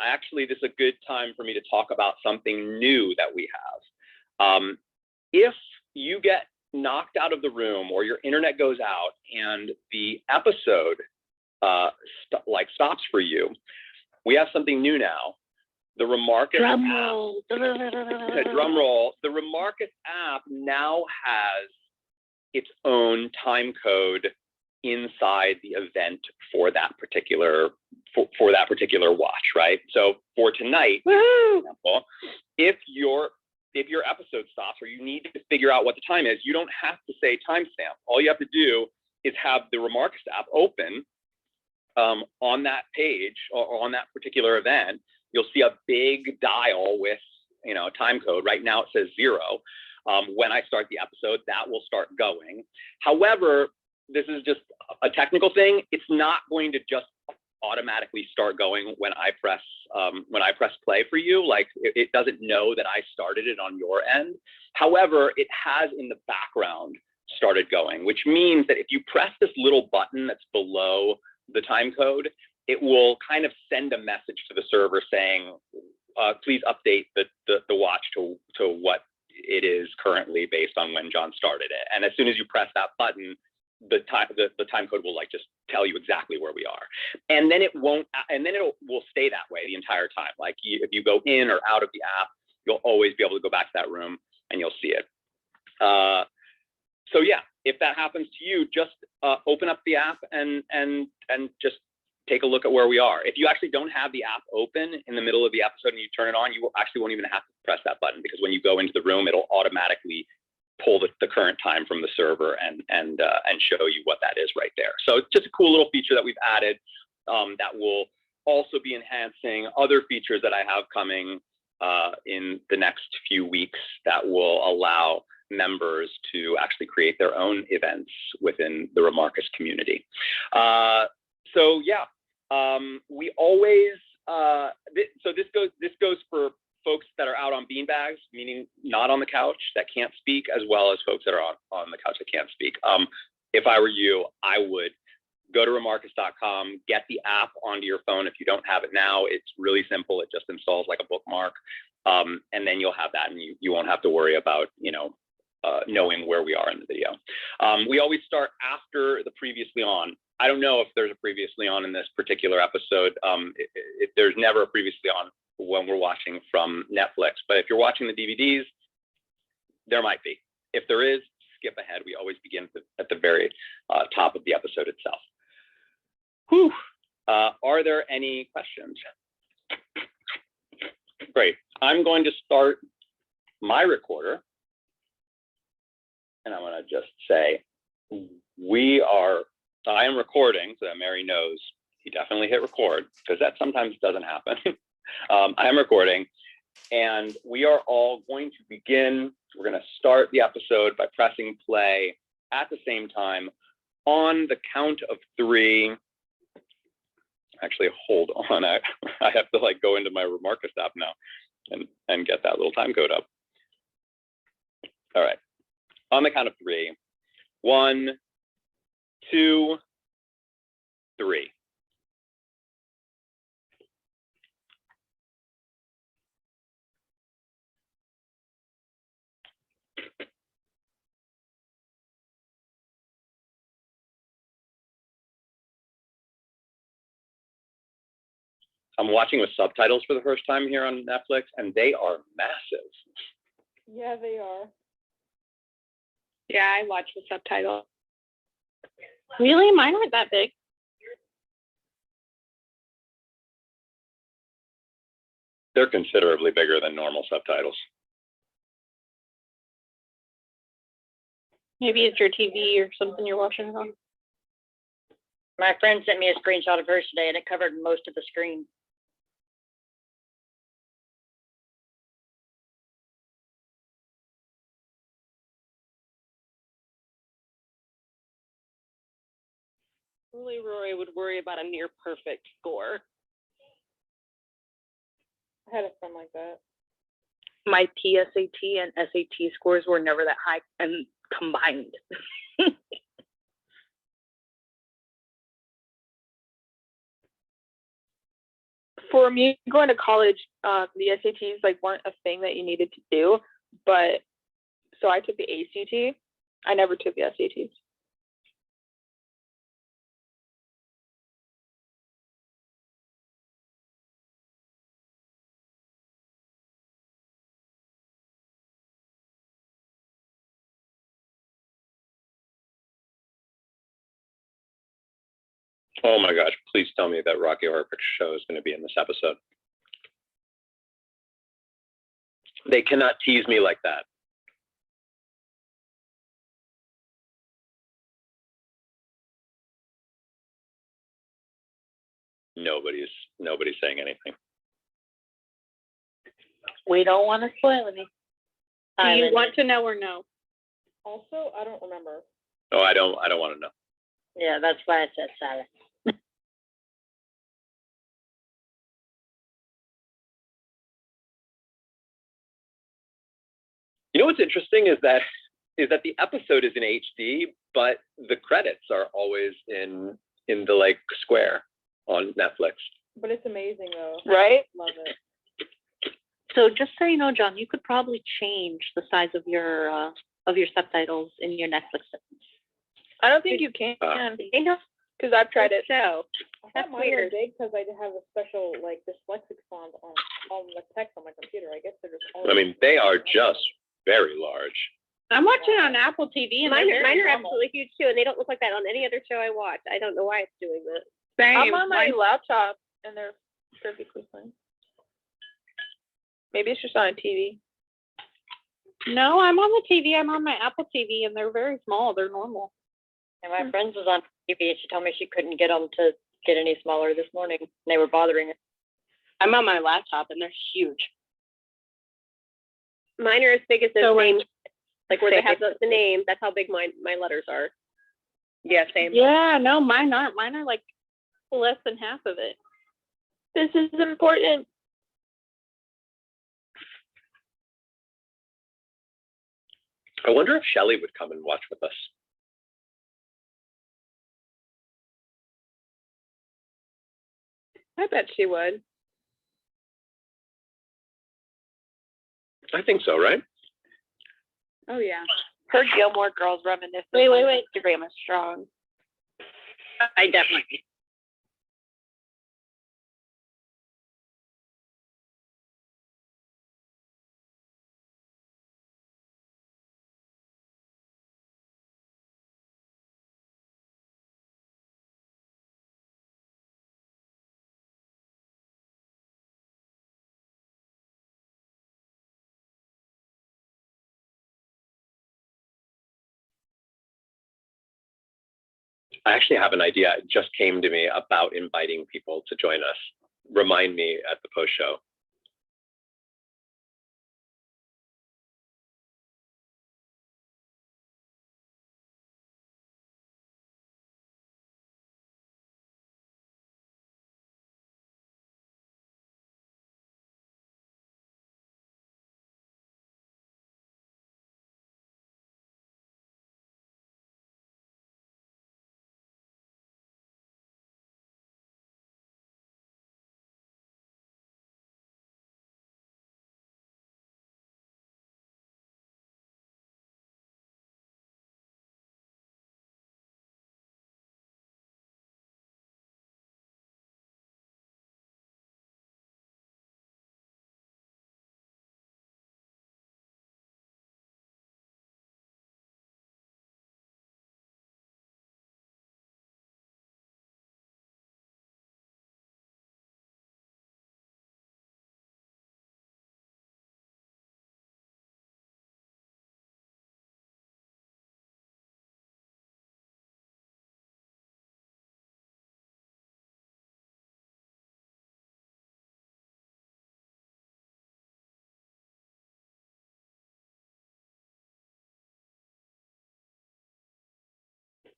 actually, this is a good time for me to talk about something new that we have. If you get knocked out of the room or your internet goes out and the episode stops for you, we have something new now. The Remarkist drum app, roll. drum roll. The Remarkist app now has its own time code inside the event for that particular watch, right? So for tonight, for example, if your episode stops or you need to figure out what the time is, you don't have to say timestamp. All you have to do is have the Remarkist app open on that page or on that particular event. You'll see a big dial with, time code. Right now it says 0. When I start the episode, that will start going. However, this is just a technical thing. It's not going to just automatically start going when I press play for you. Like it doesn't know that I started it on your end. However, it has in the background started going, which means that if you press this little button that's below the time code, it will kind of send a message to the server saying, please update the watch to what it is currently based on when John started it. And as soon as you press that button, the time code will just tell you exactly where we are. And then it will stay that way the entire time. Like if you go in or out of the app, you'll always be able to go back to that room and you'll see it. So yeah, if that happens to you, just open up the app and just take a look at where we are. If you actually don't have the app open in the middle of the episode and you turn it on, you actually won't even have to press that button, because when you go into the room, it'll automatically pull the current time from the server and show you what that is right there. So it's just a cool little feature that we've added that will also be enhancing other features that I have coming in the next few weeks that will allow members to actually create their own events within the Remarkist community. So yeah, we always, this goes for folks that are out on beanbags, meaning not on the couch, that can't speak, as well as folks that are on the couch that can't speak. If I were you, I would go to remarkist.com, get the app onto your phone. If you don't have it now, it's really simple. It just installs like a bookmark, and then you'll have that, and you won't have to worry about, knowing where we are in the video. We always start after the previously on. I don't know if there's a previously on in this particular episode. There's never a previously on when we're watching from Netflix, but if you're watching the DVDs, there might be. If there is, skip ahead. We always begin at the very top of the episode itself. Whew. Are there any questions? Great. I'm going to start my recorder, and I'm going to just say I am recording, so that Mary knows he definitely hit record, because that sometimes doesn't happen. I am recording, and we are all going to begin. We're going to start the episode by pressing play at the same time on the count of 3. Actually, hold on. I have to go into my Remarkist app now and get that little time code up. All right. On the count of 3. 1, 2, 3. I'm watching with subtitles for the first time here on Netflix, and they are massive. Yeah, they are. Yeah, I watch with subtitles. Really? Mine aren't that big. They're considerably bigger than normal subtitles. Maybe it's your TV or something you're watching it on. My friend sent me a screenshot of hers today, and it covered most of the screen. Only Rory would worry about a near perfect score. I had a friend like that. My PSAT and SAT scores were never that high and combined. For me going to college, the SATs like weren't a thing that you needed to do, but so I took the ACT. I never took the SATs. Oh my gosh, please tell me that Rocky Horror Picture Show is going to be in this episode. They cannot tease me like that. Nobody's saying anything. We don't want to spoil any. Do you Island. want to know or no? Also, I don't remember. Oh, I don't want to know. Yeah, that's why I said silent. You know what's interesting is that the episode is in HD, but the credits are always in the like square on Netflix. But it's amazing though. Right? Love it. So just so you know, John, you could probably change the size of your subtitles in your Netflix. I don't think you can, I know. because I've tried it. So That's that's weird. big because I have a special like dyslexic font on all the text on my computer. I guess they're just. I mean, they are just very large. I'm watching it on Apple TV, and Mine they're are very normal. absolutely huge too, and they don't look like that on any other show I watch. I don't know why it's doing that. I'm on my laptop, and they're perfectly fine. Maybe it's just on TV. No, I'm on the TV. I'm on my Apple TV, and they're very small. They're normal. And my friend was on TV. She told me she couldn't get them to get any smaller this morning. They were bothering her. I'm on my laptop, and they're huge. Mine are as big as So those names, when- like where they have the name. That's how big my letters are. Yeah, same. Yeah, no, mine aren't. Mine are like less than half of it. This is important. I wonder if Shelley would come and watch with us. I bet she would. I think so, right? Oh yeah. Her Gilmore Girls reminiscence. Wait. on Instagram is strong. I definitely. I actually have an idea. It just came to me about inviting people to join us. Remind me at the post show.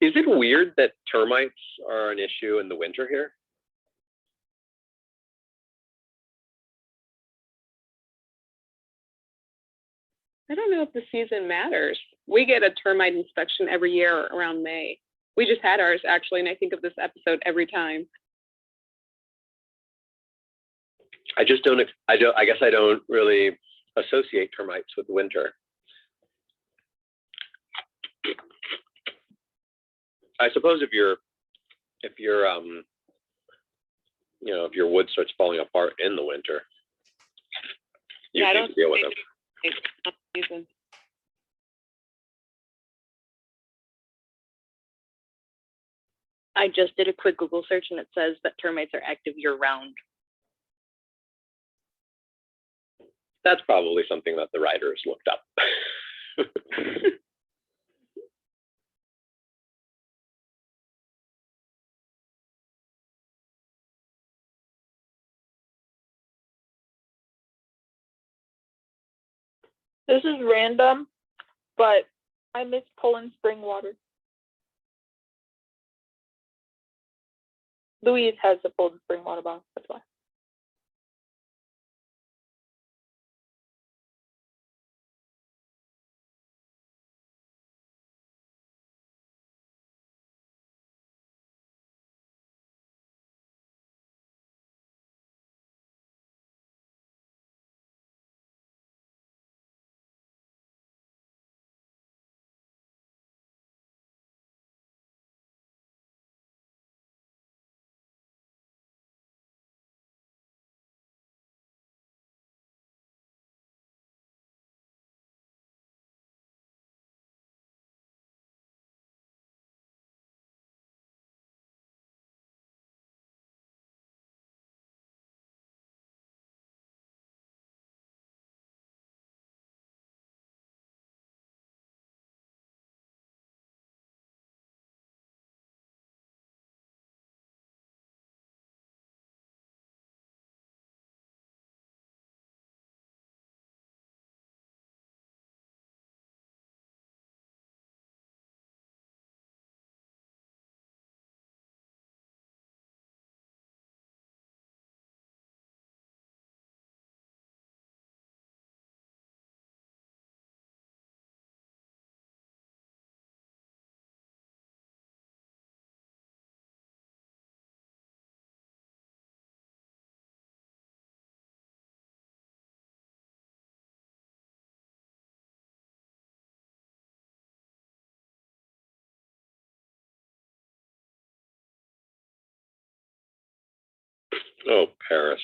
Is it weird that termites are an issue in the winter here? I don't know if the season matters. We get a termite inspection every year around May. We just had ours actually, and I think of this episode every time. I just don't. I guess I don't really associate termites with winter. I suppose if your if your wood starts falling apart in the winter, you need to deal with them. I just did a quick Google search and it says that termites are active year round. That's probably something that the writers looked up. This is random, but I miss Poland spring water. Louise has the Poland spring water bottle, that's why. Oh, Paris.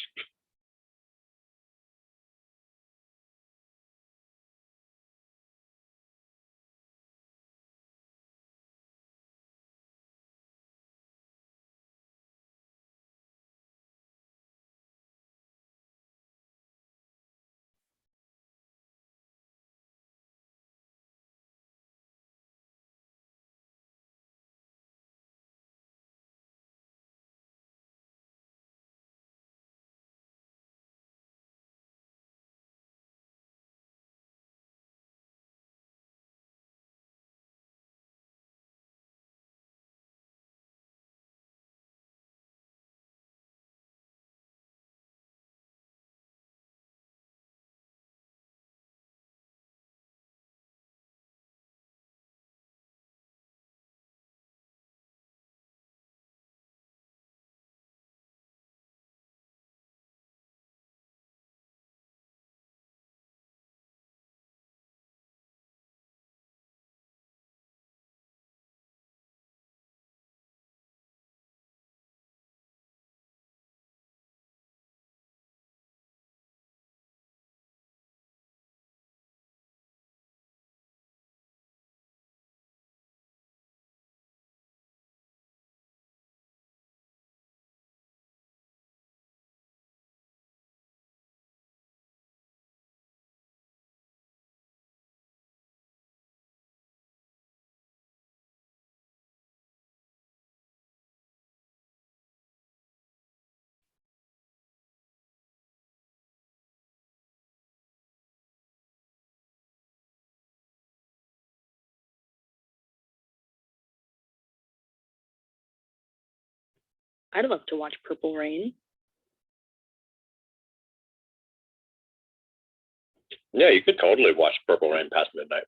I'd love to watch Purple Rain. Yeah, you could totally watch Purple Rain past midnight.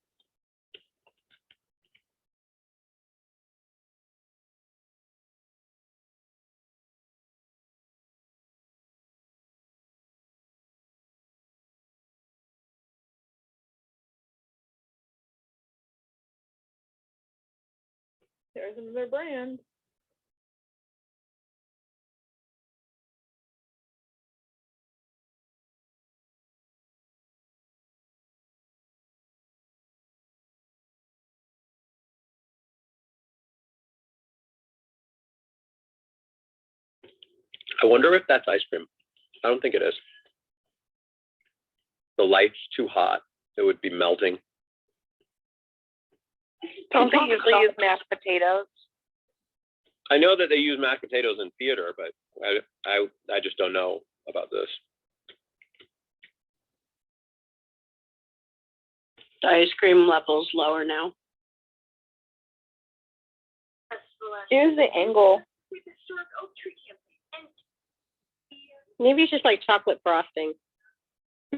There's another brand. I wonder if that's ice cream. I don't think it is. The light's too hot. It would be melting. Don't they usually use mashed potatoes? I know that they use mashed potatoes in theater, but I just don't know about this. The ice cream level's lower now. Here's the angle. Maybe it's just like chocolate frosting.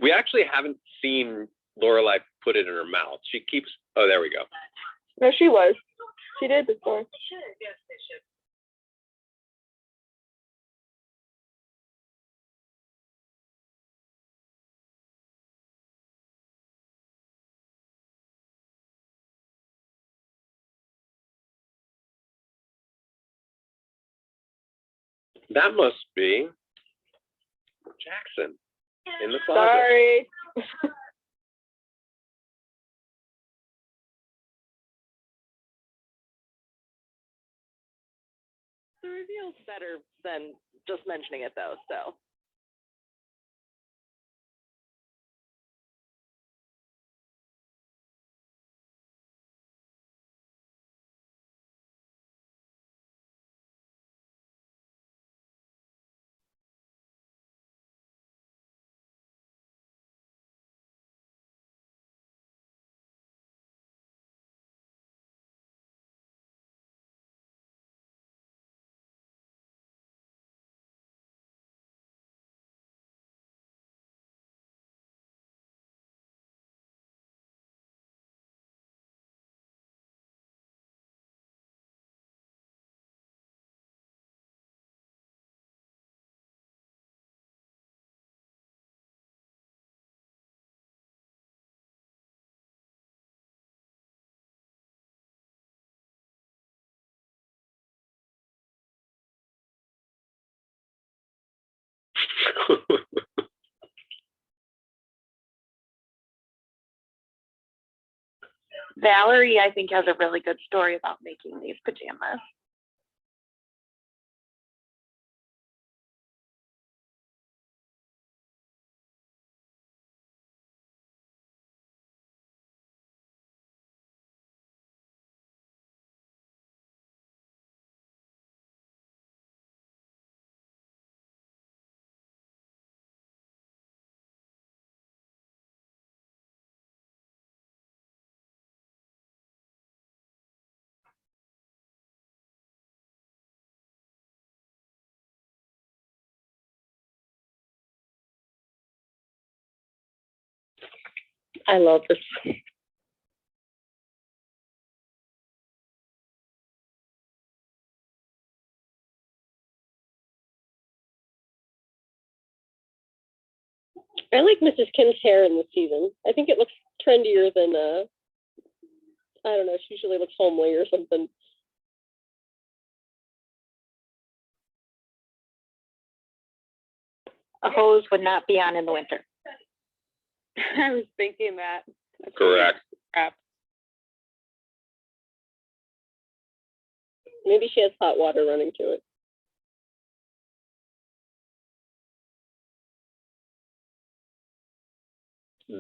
We actually haven't seen Lorelai put it in her mouth. She keeps. Oh, there we go. No, she was. She did before. That must be Jackson in the closet. Sorry. The reveal's better than just mentioning it though, so. Valerie, I think, has a really good story about making these pajamas. I love this. I like Mrs. Kim's hair in this season. I think it looks trendier than, I don't know, she usually looks homely or something. A hose would not be on in the winter. I was thinking that. That's Correct. crap. Maybe she has hot water running to it.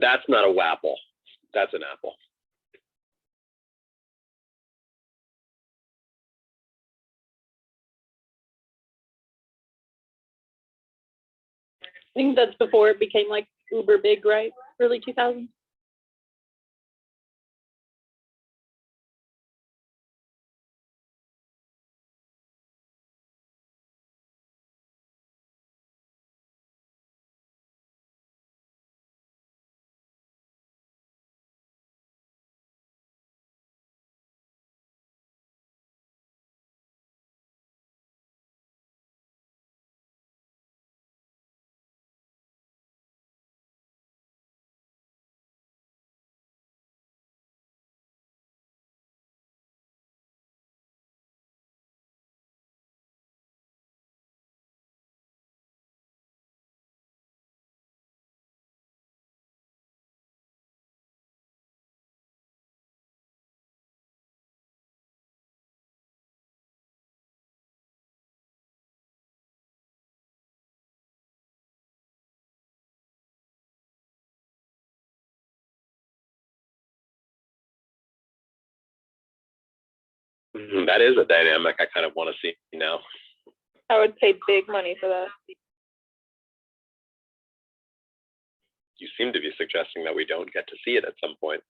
That's not a wapple. That's an apple. I think that's before it became like uber big, right? Early 2000s. That is a dynamic I kind of want to see now. I would pay big money for that. You seem to be suggesting that we don't get to see it at some point.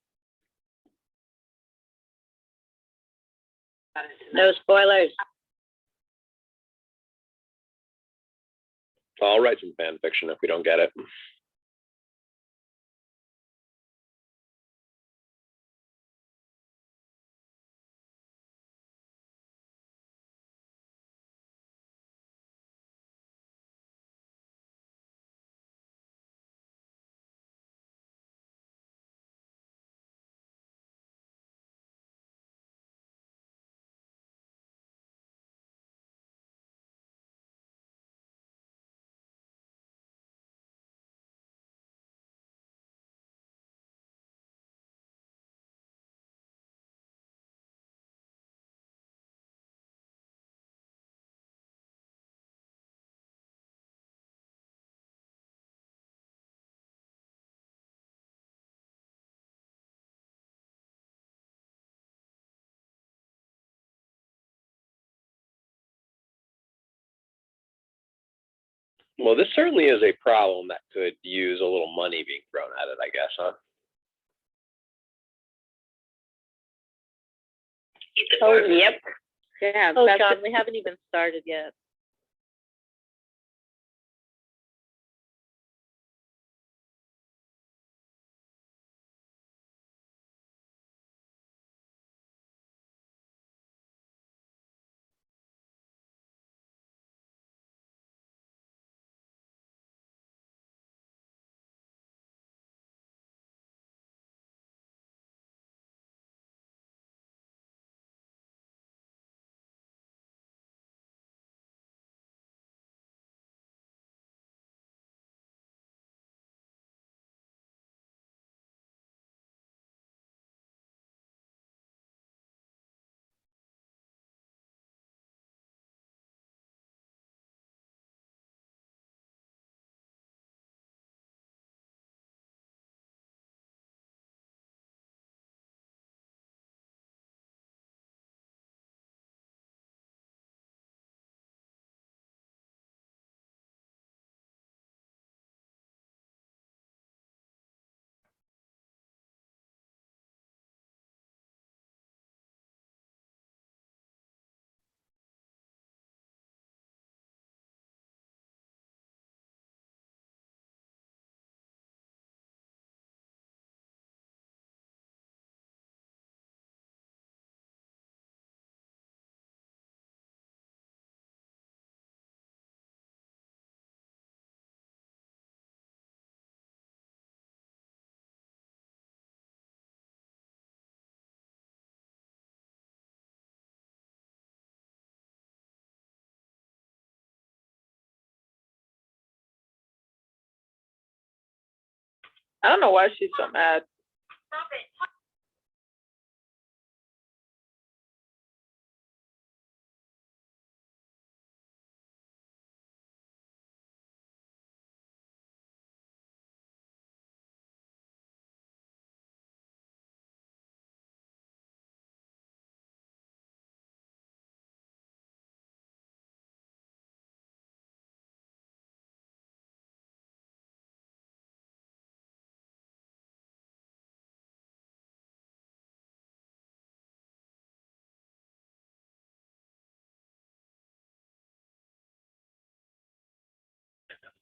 No spoilers. I'll write some fan fiction if we don't get it. Well, this certainly is a problem that could use a little money being thrown at it, I guess, huh? Oh, yep. Yeah, Oh, that's God. it. We haven't even started yet. I don't know why she's so mad.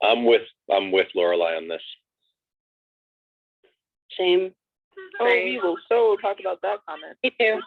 I'm with Lorelai on this. Same. Oh, we will so talk about that comment. Me too.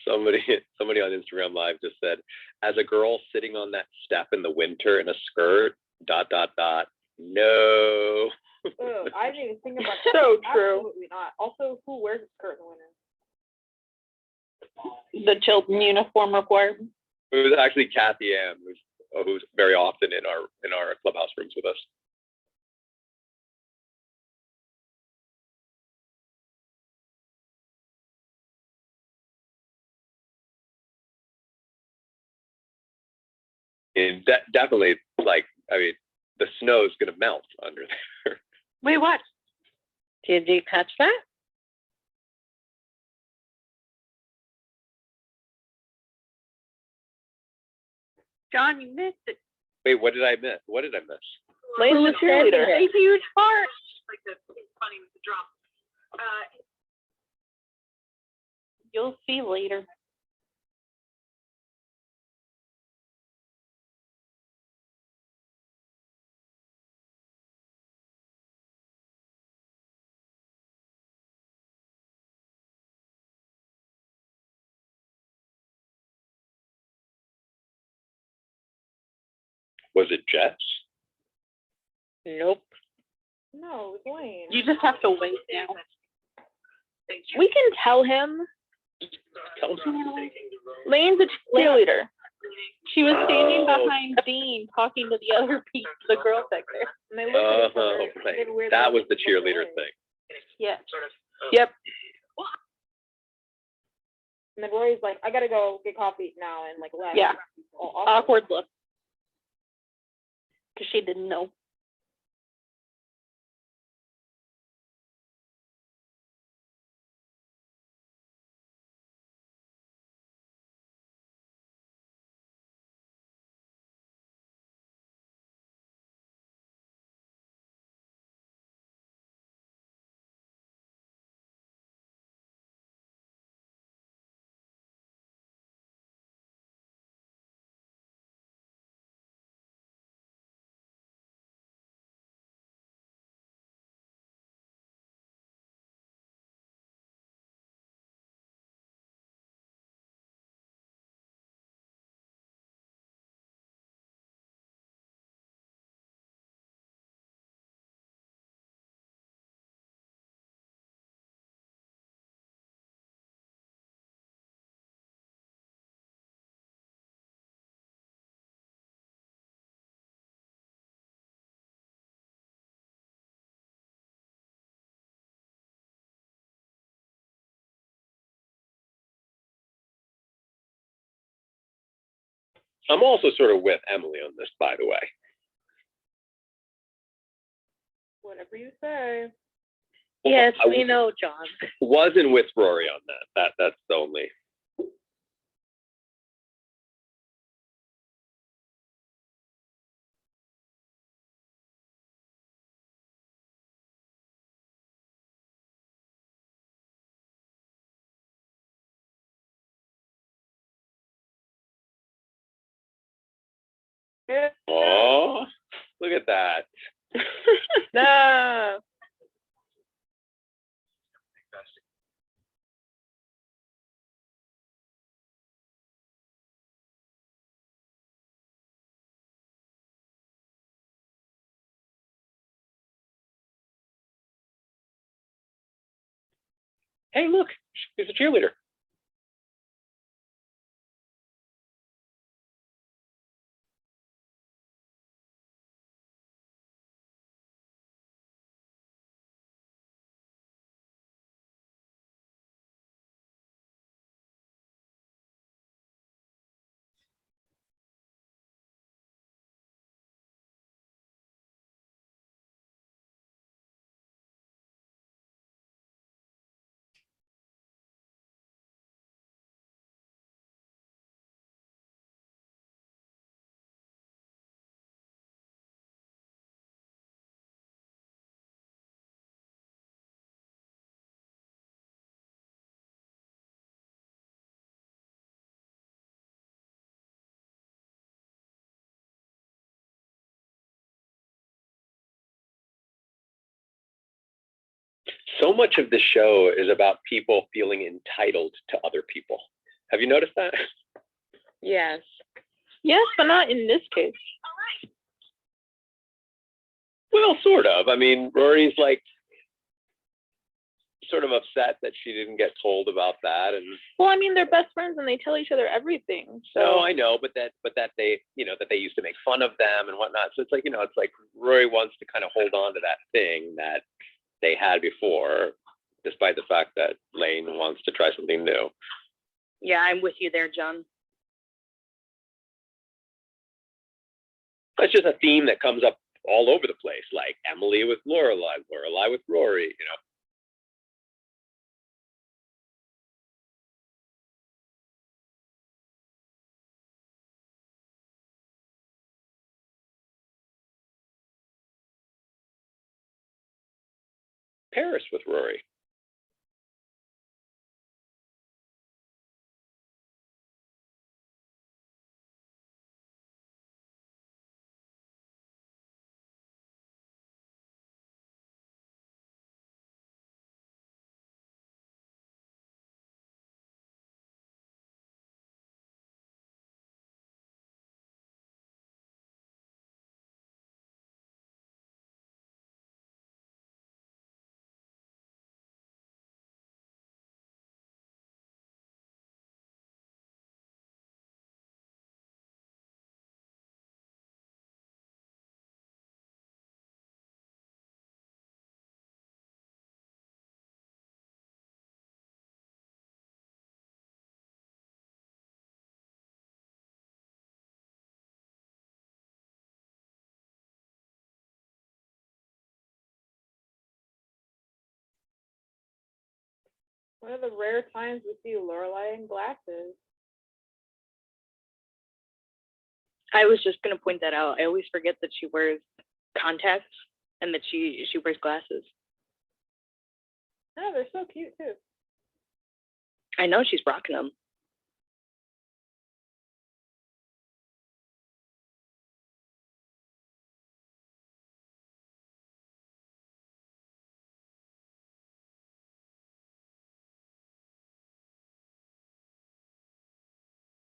Somebody on Instagram Live just said, as a girl sitting on that step in the winter in a skirt, ... No. Ugh, I didn't even think about that. So true. Absolutely not. Also, who wears a skirt in the winter? The children uniform requirement. It was actually Kathy Ann, who's very often in our clubhouse rooms with us. And definitely, like, I mean, the snow's gonna melt under there. Wait, what? Did you catch that? John, you missed it. Wait, what did I miss? What did I miss? Lane's the cheerleader. A huge part. You'll see later. Was it Jess? Nope. No, it's Lane. You just have to wait now. We can tell him Tell him. Lane's a cheerleader. She was standing Oh. behind Dean talking to the other people, the girls back there. And they look at each other. Right. They'd wear That the- was the cheerleader thing. Yeah. Yep. And then Rory's like, I gotta go get coffee now, and like left. Yeah. All awkward. Awkward look. Because she didn't know. I'm also sort of with Emily on this, by the way. Whatever you say. Yes, I we know, John. wasn't with Rory on that. That's the only. Oh, look at that. No. Hey, look, she's a cheerleader. So much of the show is about people feeling entitled to other people. Have you noticed that? Yes. Yes, but not in this case. Well, sort of. I mean, Rory's like sort of upset that she didn't get told about that, and Well, I mean, they're best friends and they tell each other everything. So no, I know, but that they, that they used to make fun of them and whatnot. So it's like, it's like Rory wants to kind of hold on to that thing that they had before, despite the fact that Lane wants to try something new. Yeah, I'm with you there, John. It's just a theme that comes up all over the place, like Emily with Lorelai, Lorelai with Rory, Paris with Rory. One of the rare times we see Lorelai in glasses. I was just gonna point that out. I always forget that she wears contacts and that she wears glasses. Oh, they're so cute too. I know she's rocking them.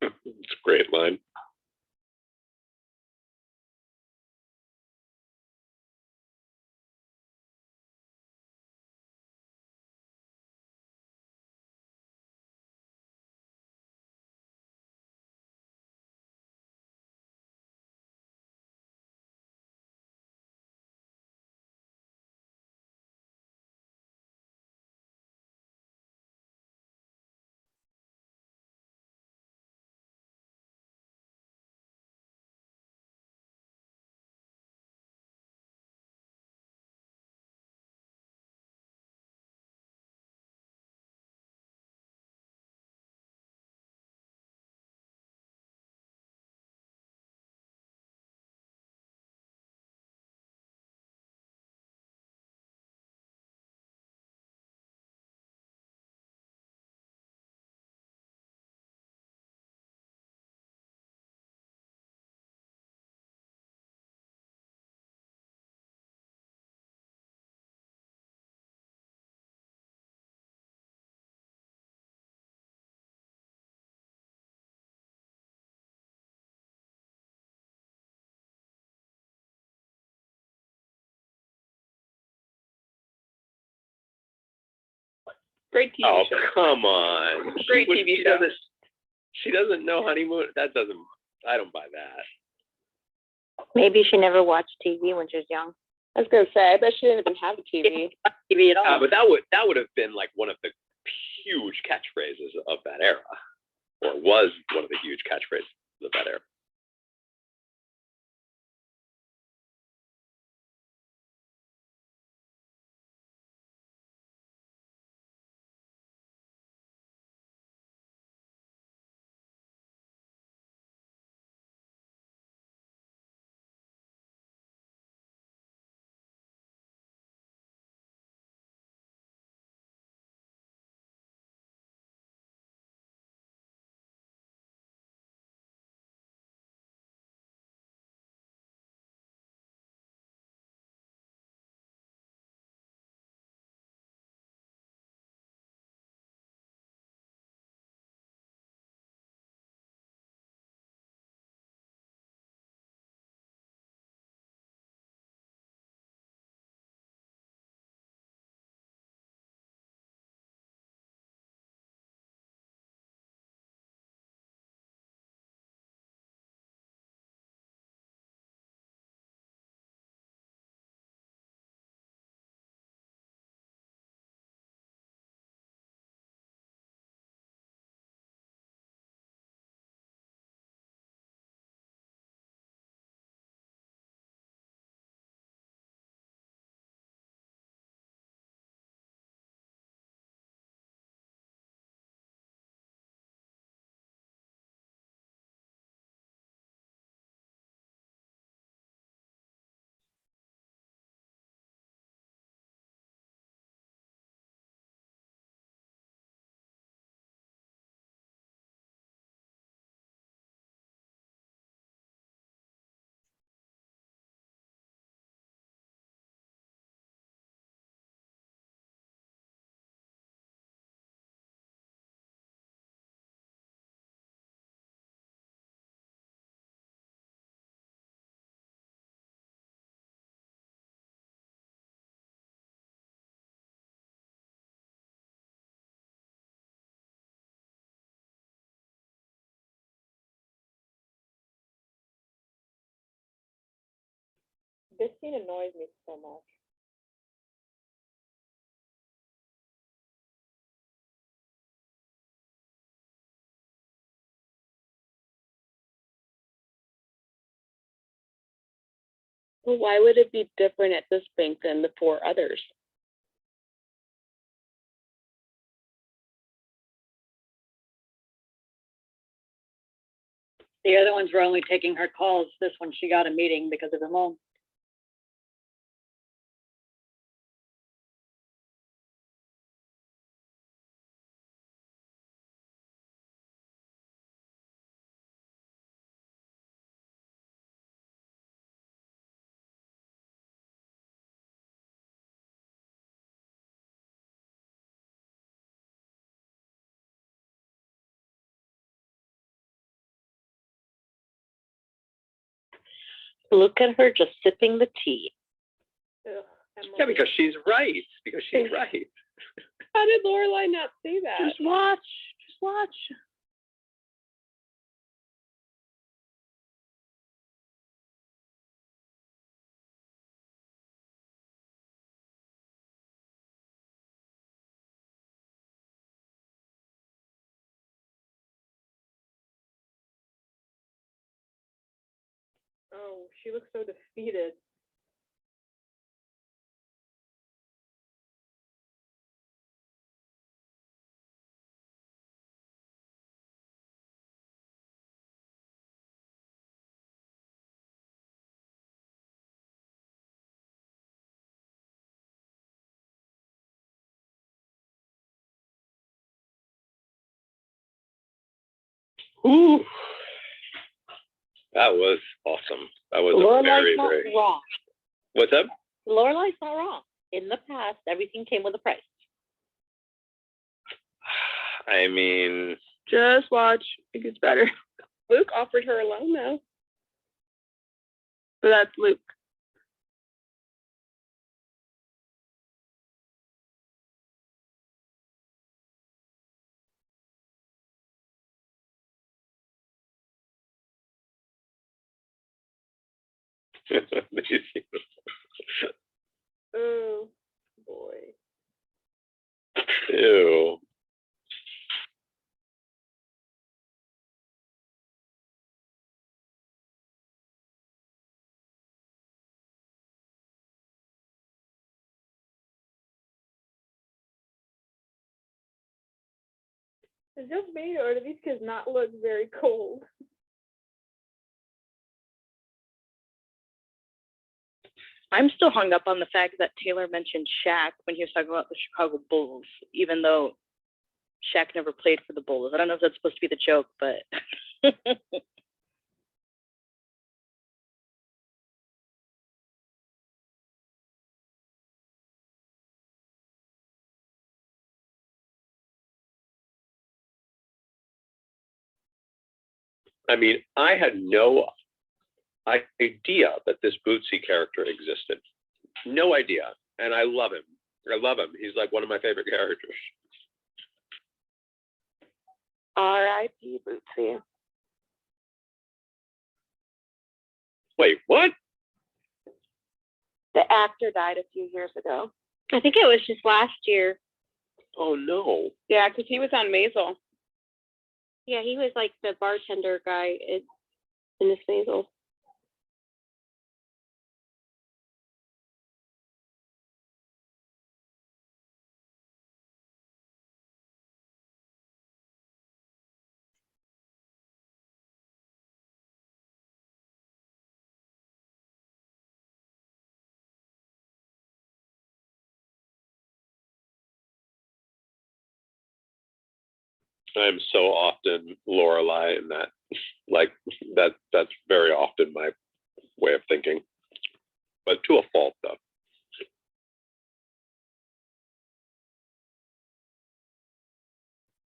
It's a great line. great TV Oh, show. come on. Great TV show. She doesn't know honeymoon. I don't buy that. Maybe she never watched TV when she was young. I was gonna say, I bet she didn't even have a TV. TV at all. But that would have been like one of the huge catchphrases of that era, or was one of the huge catchphrases of that era. This scene annoys me so much. Well, why would it be different at this bank than the 4 others? The other ones were only taking her calls. This one, she got a meeting because of her mom. Look at her just sipping the tea. Ugh, Yeah, because she's right. Because she's right. How did Lorelai not see that? Just watch. Just watch. Oh, she looks so defeated. Ooh. That was awesome. That was a very, Lorelai's not very. wrong. What's up? Lorelai's not wrong. In the past, everything came with a price. I mean, Just watch. It gets better. Luke offered her a loan, though. But that's Luke. Oh, boy. Ew. Is it just me, or do these kids not look very cold? I'm still hung up on the fact that Taylor mentioned Shaq when he was talking about the Chicago Bulls, even though Shaq never played for the Bulls. I don't know if that's supposed to be the joke, but I mean, I had no idea that this Bootsy character existed. No idea. And I love him. I love him. He's like one of my favorite characters. R.I.P. Bootsy. Wait, what? The actor died a few years ago. I think it was just last year. Oh no. Yeah, because he was on Maisel. Yeah, he was like the bartender guy in Miss Maisel. I'm so often Lorelai in that. Like that's very often my way of thinking. But to a fault though.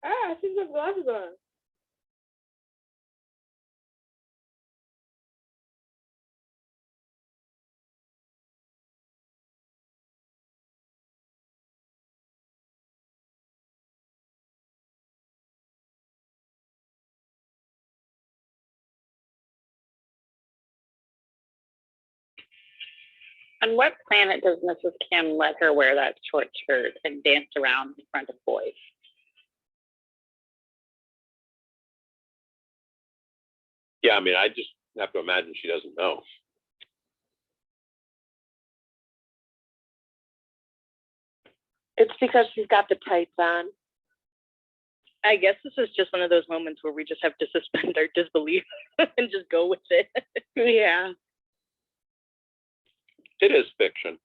Ah, she's got glasses on. On what planet does Mrs. Kim let her wear that short skirt and dance around in front of boys? Yeah, I mean, I just have to imagine she doesn't know. It's because she's got the tights on. I guess this is just one of those moments where we just have to suspend our disbelief and just go with it. Yeah. It is fiction.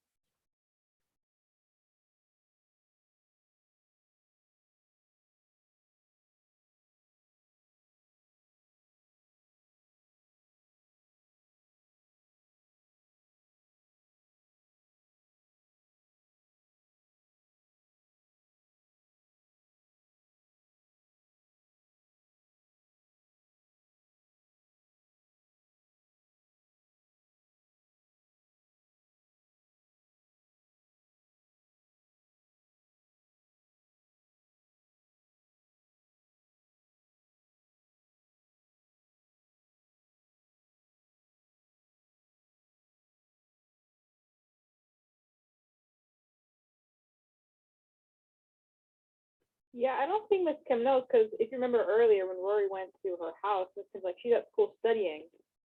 Yeah, I don't think Miss Kim knows, because if you remember earlier when Rory went to her house, Miss Kim's like, she's at school studying,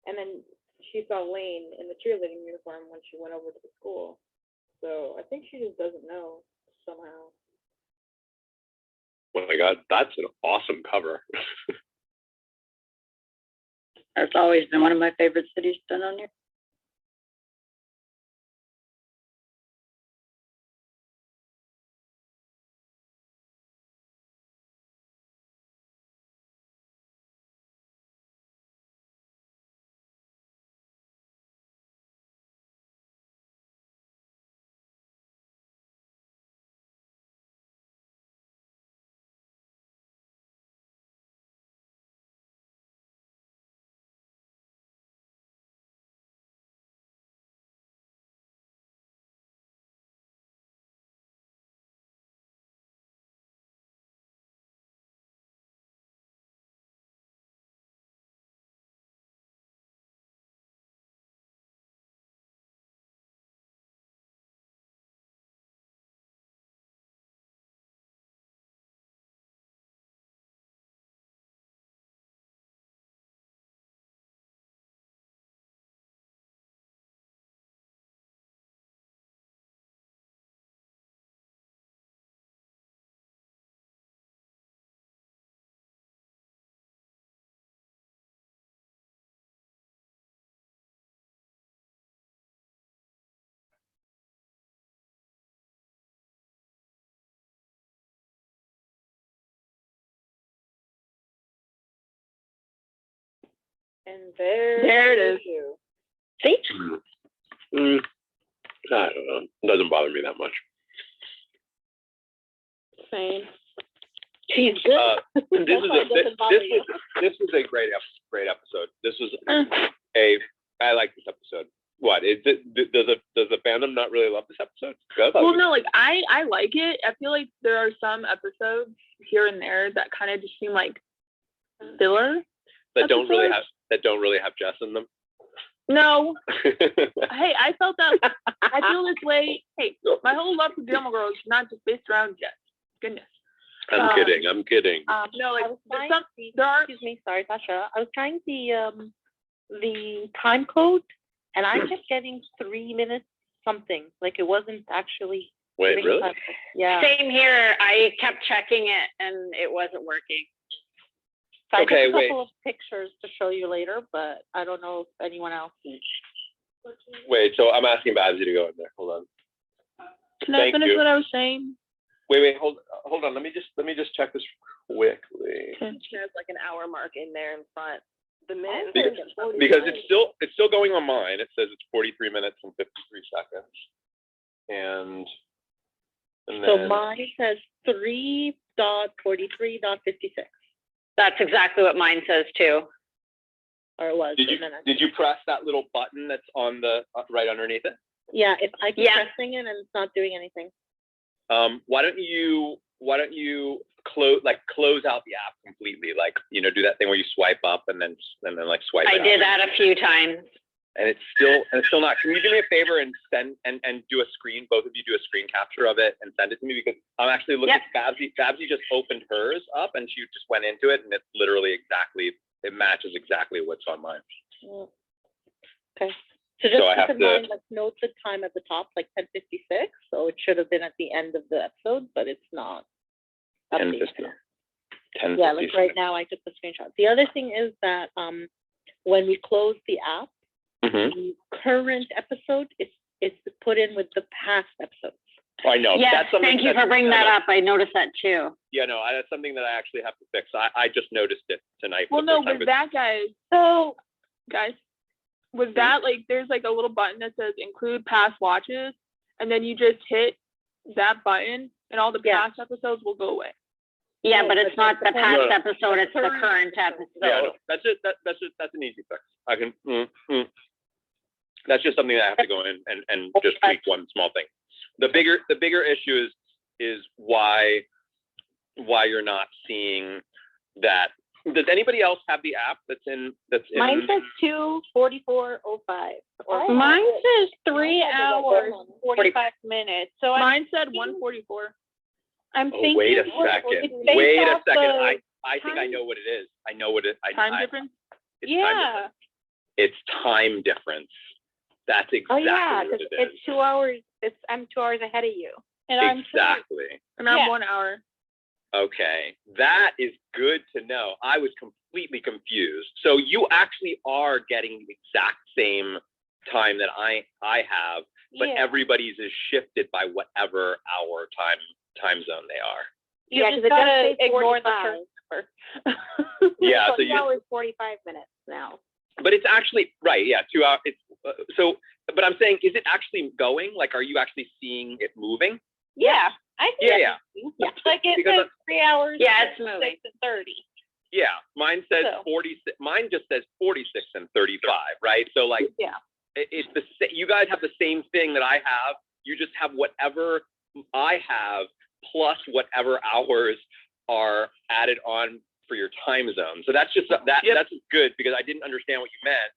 and then she saw Lane in the cheerleading uniform when she went over to the school. So I think she just doesn't know somehow. Oh my God, that's an awesome cover. That's always been one of my favorite cities done on here. And There it is. you. See? I don't know. It doesn't bother me that much. Same. She's good. This was a great episode. This was I like this episode. What is it? Does the fandom not really love this episode? Well, no, like I like it. I feel like there are some episodes here and there that kind of just seem like filler. that don't really have Jess in them. No. Hey, I felt that. I feel this way. Hey, my whole love for Gilmore Girls is not just based around Jess. Goodness. I'm kidding. No, like I was trying some, to see, there are. excuse me, sorry, Tasha. I was trying the time code, and I kept getting 3 minutes something. Like it wasn't actually. Wait, giving really? time. Yeah. Same here. I kept checking it and it wasn't working. So I Okay, took a wait. couple of pictures to show you later, but I don't know if anyone else. Wait, so I'm asking Babsy to go in there. Hold on. Can I Thank finish you. what I was saying? Wait, hold on. Let me just check this quickly. She has like an hour mark in there in front. The minute. Because it's still going on mine. It says it's 43 minutes and 53 seconds. And So then mine says 3.43.56, That's exactly what mine says too. or it was. did you press that little button that's on the right underneath it? Yeah, if I keep Yeah. pressing it and it's not doing anything. Why don't you close out the app completely? Like, do that thing where you swipe up and then like swipe I out. did that a few times. and it's still not. Can you do me a favor and send and do a screen? Both of you do a screen capture of it and send it to me, because I'm actually looking at Babsy. Babsy just opened hers up and she just went into it, and it's literally it matches exactly what's on mine. Okay. So just I have keep in mind, like, note the time at the top, like 10:56. So it should have been at the end of the episode, but it's not. 10:50. Yeah, like right now I took the screenshot. The other thing is that when we close the app, the current episode is put in with the past episodes. Oh, I know. Yes, thank you for bringing that up. I noticed that too. Yeah, no, that's something that I actually have to fix. I just noticed it tonight. Well, no, with that, guys, with that, like, there's like a little button that says include past watches, and then you just hit that button, and all the past episodes will go away. Yeah, but it's not the past episode; it's the current episode. Yeah, no, that's an easy fix. I can. That's just something that I have to go in and just tweak one small thing. The bigger issue is why you're not seeing that. Does anybody else have the app that's in? Mine says 2:44:05. Mine says 3 hours 45 minutes. So mine said 1:44. I'm thinking. Wait a second. Wait a second. I think I know what it is. I know what it. Time difference. Yeah. It's time difference. That's exactly what it is. It's 2 hours. I'm 2 hours ahead of you, and exactly. I'm 1 hour. Okay, that is good to know. I was completely confused. So you actually are getting the exact same time that I have, but everybody's is shifted by whatever hour time zone they are. You just gotta ignore the first number. Yeah, so 2 hours 45 minutes now. But it's actually right. Yeah, 2 hours. It's but I'm saying, is it actually going? Like, are you actually seeing it moving? Yeah, I think. Yeah. Like it says 3 hours. Yeah, it's moving. 6 and 30. Yeah, mine says 46. Mine just says 46 and 35. Right. So like, it's the you guys have the same thing that I have. You just have whatever I have plus whatever hours are added on for your time zone. So that's just that's good, because I didn't understand what you meant.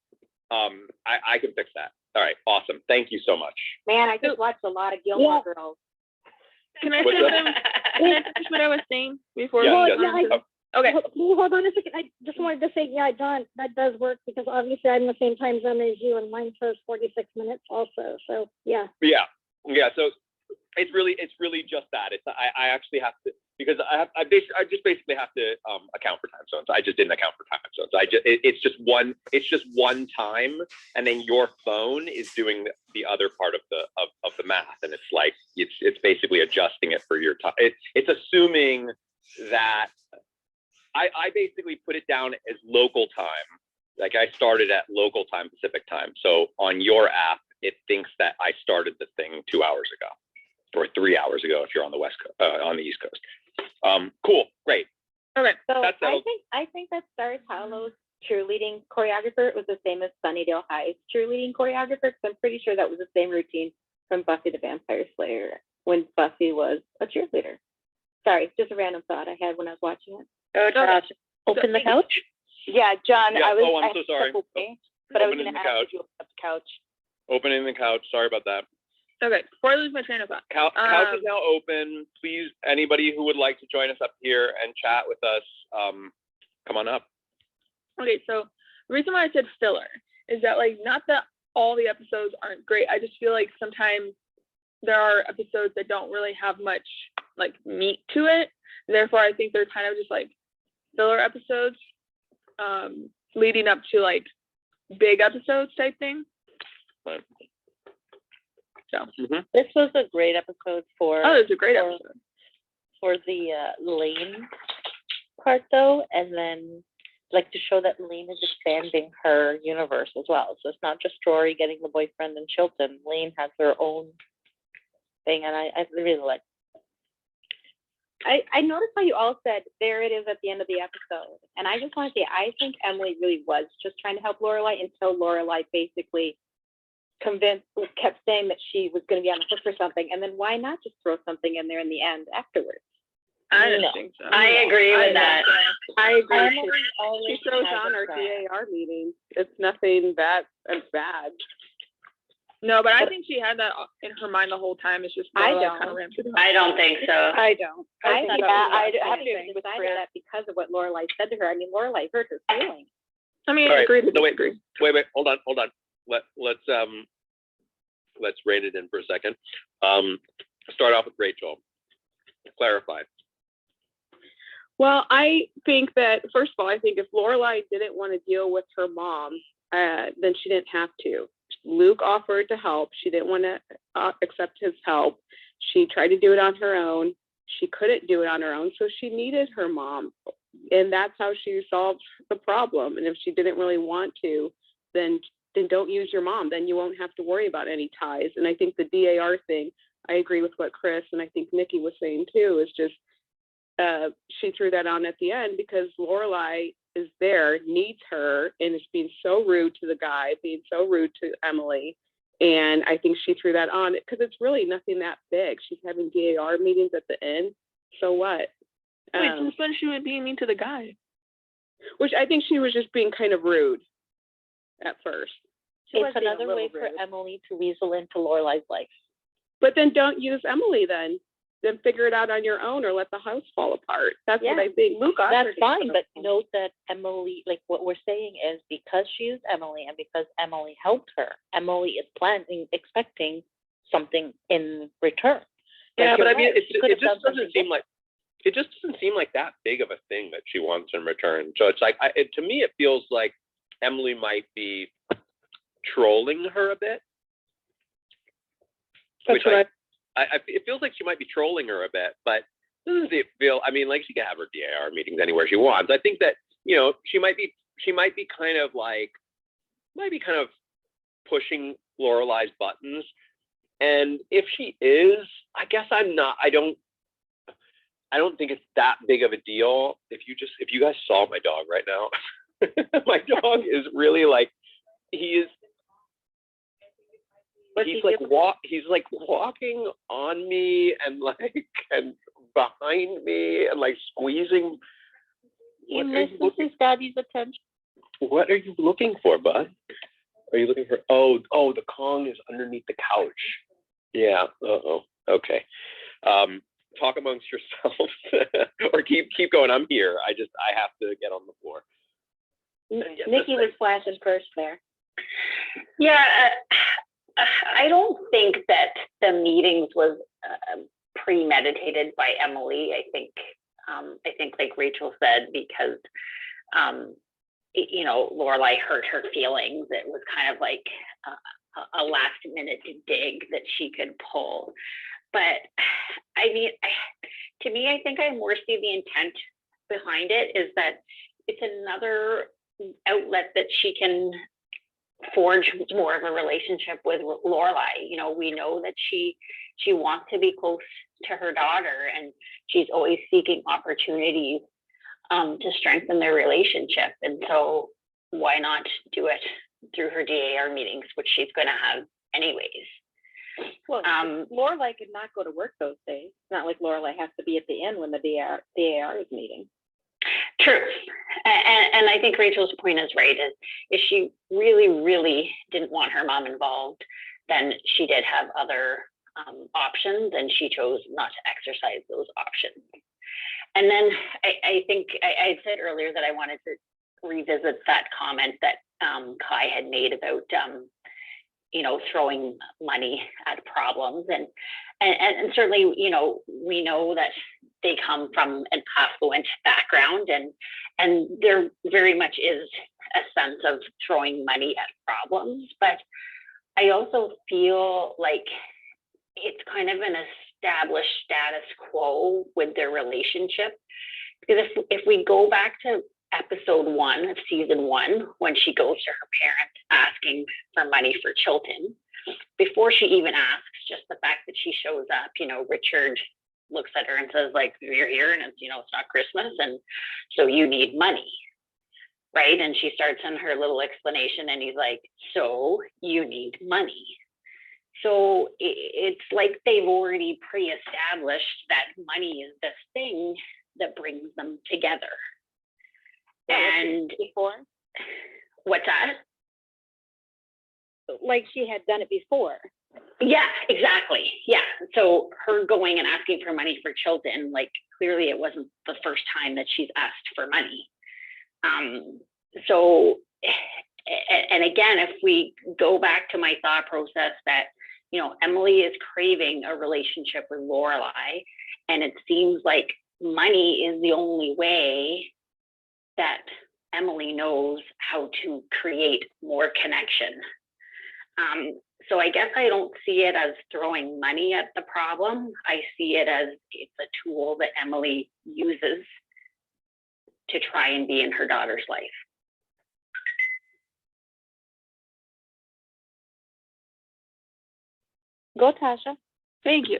I can fix that. All right, awesome. Thank you so much. Man, I just watched a lot of Gilmore Girls. Can I finish what I was saying before? Okay. Hold on a second. I just wanted to say, Don, that does work, because obviously I'm the same time zone as you, and mine says 46 minutes also. So yeah. So it's really just that. It's I actually have to, because I just basically have to account for time zones. I just didn't account for time zones. It's just one time, and then your phone is doing the other part of the math, and it's like it's basically adjusting it for your time. It's assuming that I basically put it down as local time. Like, I started at local time, Pacific time. So on your app, it thinks that I started the thing 2 hours ago, or 3 hours ago if you're on the on the East Coast. Cool, great. Okay, so I think that Star Paolo's cheerleading choreographer was the same as Sunnydale High's cheerleading choreographer, because I'm pretty sure that was the same routine from Buffy the Vampire Slayer when Buffy was a cheerleader. Sorry, just a random thought I had when I was watching it. Open the couch? Yeah, John, Yeah. I'm so sorry. But I was Opening going to the ask couch. you about the couch. Opening the couch. Sorry about that. Okay, before I lose my train of thought. Couch is now open. Please, anybody who would like to join us up here and chat with us, come on up. Okay, so the reason why I said filler is that, like, not that all the episodes aren't great. I just feel like sometimes there are episodes that don't really have much, like, meat to it. Therefore, I think they're kind of just like filler episodes, leading up to like big episodes type thing. So this was a great episode for. Oh, it was a great episode for the Lane part, though, and then like to show that Lane is expanding her universe as well. So it's not just Rory getting the boyfriend in Chilton. Lane has her own thing, and I really like. I noticed how you all said there it is at the end of the episode, and I just want to say I think Emily really was just trying to help Lorelai until Lorelai basically kept saying that she was going to be on the hook for something, and then why not just throw something in there in the end afterwards? I didn't No. think so. I agree with I that. I agree. Emily She always throws has on a our crack. DAR meetings. It's nothing that bad. No, but I think she had that in her mind the whole time. It's just I Lorelai don't. kind of ramped it up. I don't think so. I don't. I think think that that was I the have same to thing. decide that because of what Lorelai said to her. I mean, Lorelai hurt her feelings. I mean, All right. agreed to No, wait. disagree. Wait, hold on. Let's rein it in for a second. Start off with Rachel. Clarify. Well, I think that, first of all, I think if Lorelai didn't want to deal with her mom, then she didn't have to. Luke offered to help. She didn't want to accept his help. She tried to do it on her own. She couldn't do it on her own, so she needed her mom. And that's how she solved the problem. And if she didn't really want to, then don't use your mom. Then you won't have to worry about any ties. And I think the DAR thing, I agree with what Chris and I think Nikki was saying too, is just she threw that on at the end because Lorelai is there, needs her, and is being so rude to the guy, being so rude to Emily. And I think she threw that on because it's really nothing that big. She's having DAR meetings at the end. So what? Wait, since when she would be mean to the guy? Which I think she was just being kind of rude at first. It's another way for Emily to weasel into Lorelai's life. But then don't use Emily then. Then figure it out on your own or let the house fall apart. That's what I think. Luke That's fine, but note that Emily, like what we're saying is because she is Emily and because Emily helped her, Emily is expecting something in return. Yeah, Like, but I you're mean, right, she could have done something it just doesn't seem like that big of a thing that she wants in return. So it's like, to me, it feels like Emily might be trolling her a bit. That's what it feels like she might be trolling her a bit, but doesn't it feel? I mean, like she can have her DAR meetings anywhere she wants. I think that she might be kind of pushing Lorelai's buttons, and if she is, I guess I'm not. I don't think it's that big of a deal. If you guys saw my dog right now, my dog is really like he's like walking on me and behind me and like squeezing. He misses his daddy's attention. What are you looking for, bud? Are you looking for? Oh, the Kong is underneath the couch. Yeah. Okay. Talk amongst yourselves, or keep going. I'm here. I have to get on the floor. Nikki was flashing first there. Yeah, I don't think that the meetings was premeditated by Emily. I think like Rachel said, because Lorelai hurt her feelings. It was kind of like a last minute dig that she could pull. But I mean, to me, I think I more see the intent behind it is that it's another outlet that she can forge more of a relationship with Lorelai. We know that she wants to be close to her daughter, and she's always seeking opportunities to strengthen their relationship. And so why not do it through her DAR meetings, which she's going to have anyways. Well, Lorelai could not go to work those days. It's not like Lorelai has to be at the end when the DAR is meeting. True. And I think Rachel's point is right. If she really, really didn't want her mom involved, then she did have other options, and she chose not to exercise those options. And then I think I said earlier that I wanted to revisit that comment that Kai had made about throwing money at problems, and certainly we know that they come from an affluent background, and there very much is a sense of throwing money at problems. But I also feel like it's kind of an established status quo with their relationship, because if we go back to episode 1 of season 1, when she goes to her parents asking for money for Chilton, before she even asks, just the fact that she shows up, Richard looks at her and says, like, you're here and it's not Christmas, and so you need money, right? And she starts in her little explanation, and he's like, so you need money. So it's like they've already pre-established that money is this thing that brings them together. And before, what's that? like she had done it before. Yeah, exactly. Yeah. So her going and asking for money for Chilton, like clearly it wasn't the first time that she's asked for money. So, and again, if we go back to my thought process that, you know, Emily is craving a relationship with Lorelai, and it seems like money is the only way that Emily knows how to create more connection. So I guess I don't see it as throwing money at the problem. I see it as it's a tool that Emily uses to try and be in her daughter's life. Go, Tasha. Thank you.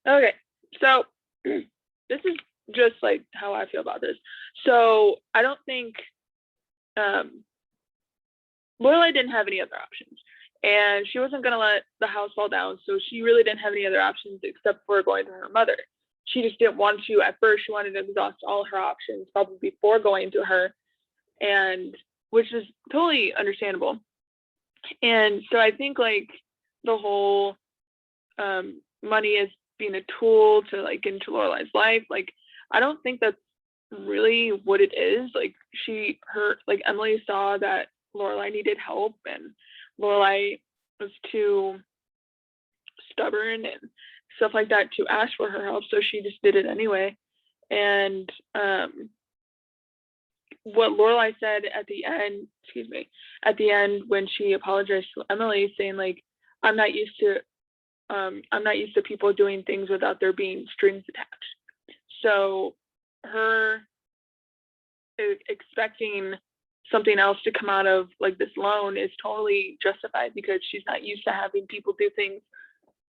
Okay, so this is just like how I feel about this. So I don't think Lorelai didn't have any other options, and she wasn't going to let the house fall down, so she really didn't have any other options except for going to her mother. She just didn't want to at first. She wanted to exhaust all her options probably before going to her, and which is totally understandable. And so I think like the whole money is being a tool to like get into Lorelai's life, like I don't think that's really what it is. Like Emily saw that Lorelai needed help, and Lorelai was too stubborn and stuff like that to ask for her help, so she just did it anyway. And what Lorelai said at the end when she apologized to Emily, saying like, I'm not used to people doing things without there being strings attached. So her expecting something else to come out of like this loan is totally justified, because she's not used to having people do things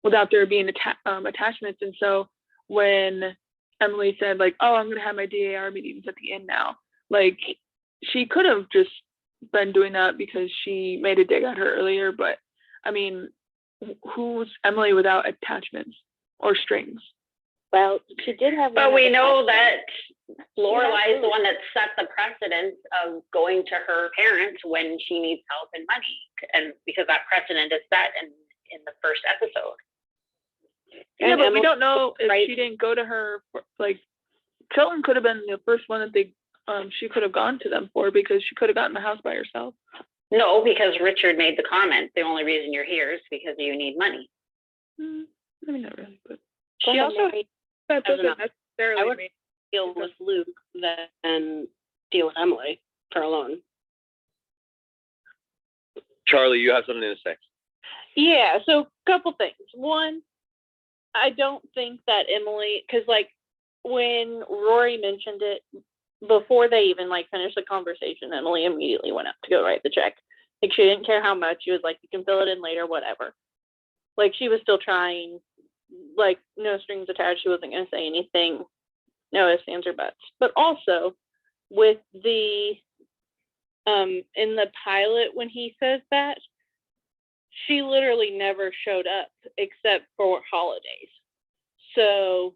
without there being attachments. And so when Emily said like, oh, I'm going to have my DAR meetings at the end now, like she could have just been doing that because she made a dig at her earlier. But I mean, who's Emily without attachments or strings? Well, she did have. But we know that Lorelai is the one that set the precedent of going to her parents when she needs help and money, and because that precedent is set in the first episode. Yeah, but we don't know if she didn't go to her like Chilton could have been the first one that she could have gone to them for, because she could have gotten the house by herself. No, because Richard made the comment, the only reason you're here is because you need money. I mean, not really, but She also that doesn't necessarily I would mean deal with Luke than deal with Emily for a loan. Charlie, you have something to say. Yeah, so a couple things. One, I don't think that Emily, because like when Rory mentioned it, before they even like finished the conversation, Emily immediately went up to go write the check. Like she didn't care how much. She was like, you can fill it in later, whatever. Like she was still trying, like no strings attached. She wasn't going to say anything, no ifs, ands, or buts. But also with the, in the pilot, when he says that, she literally never showed up except for holidays. So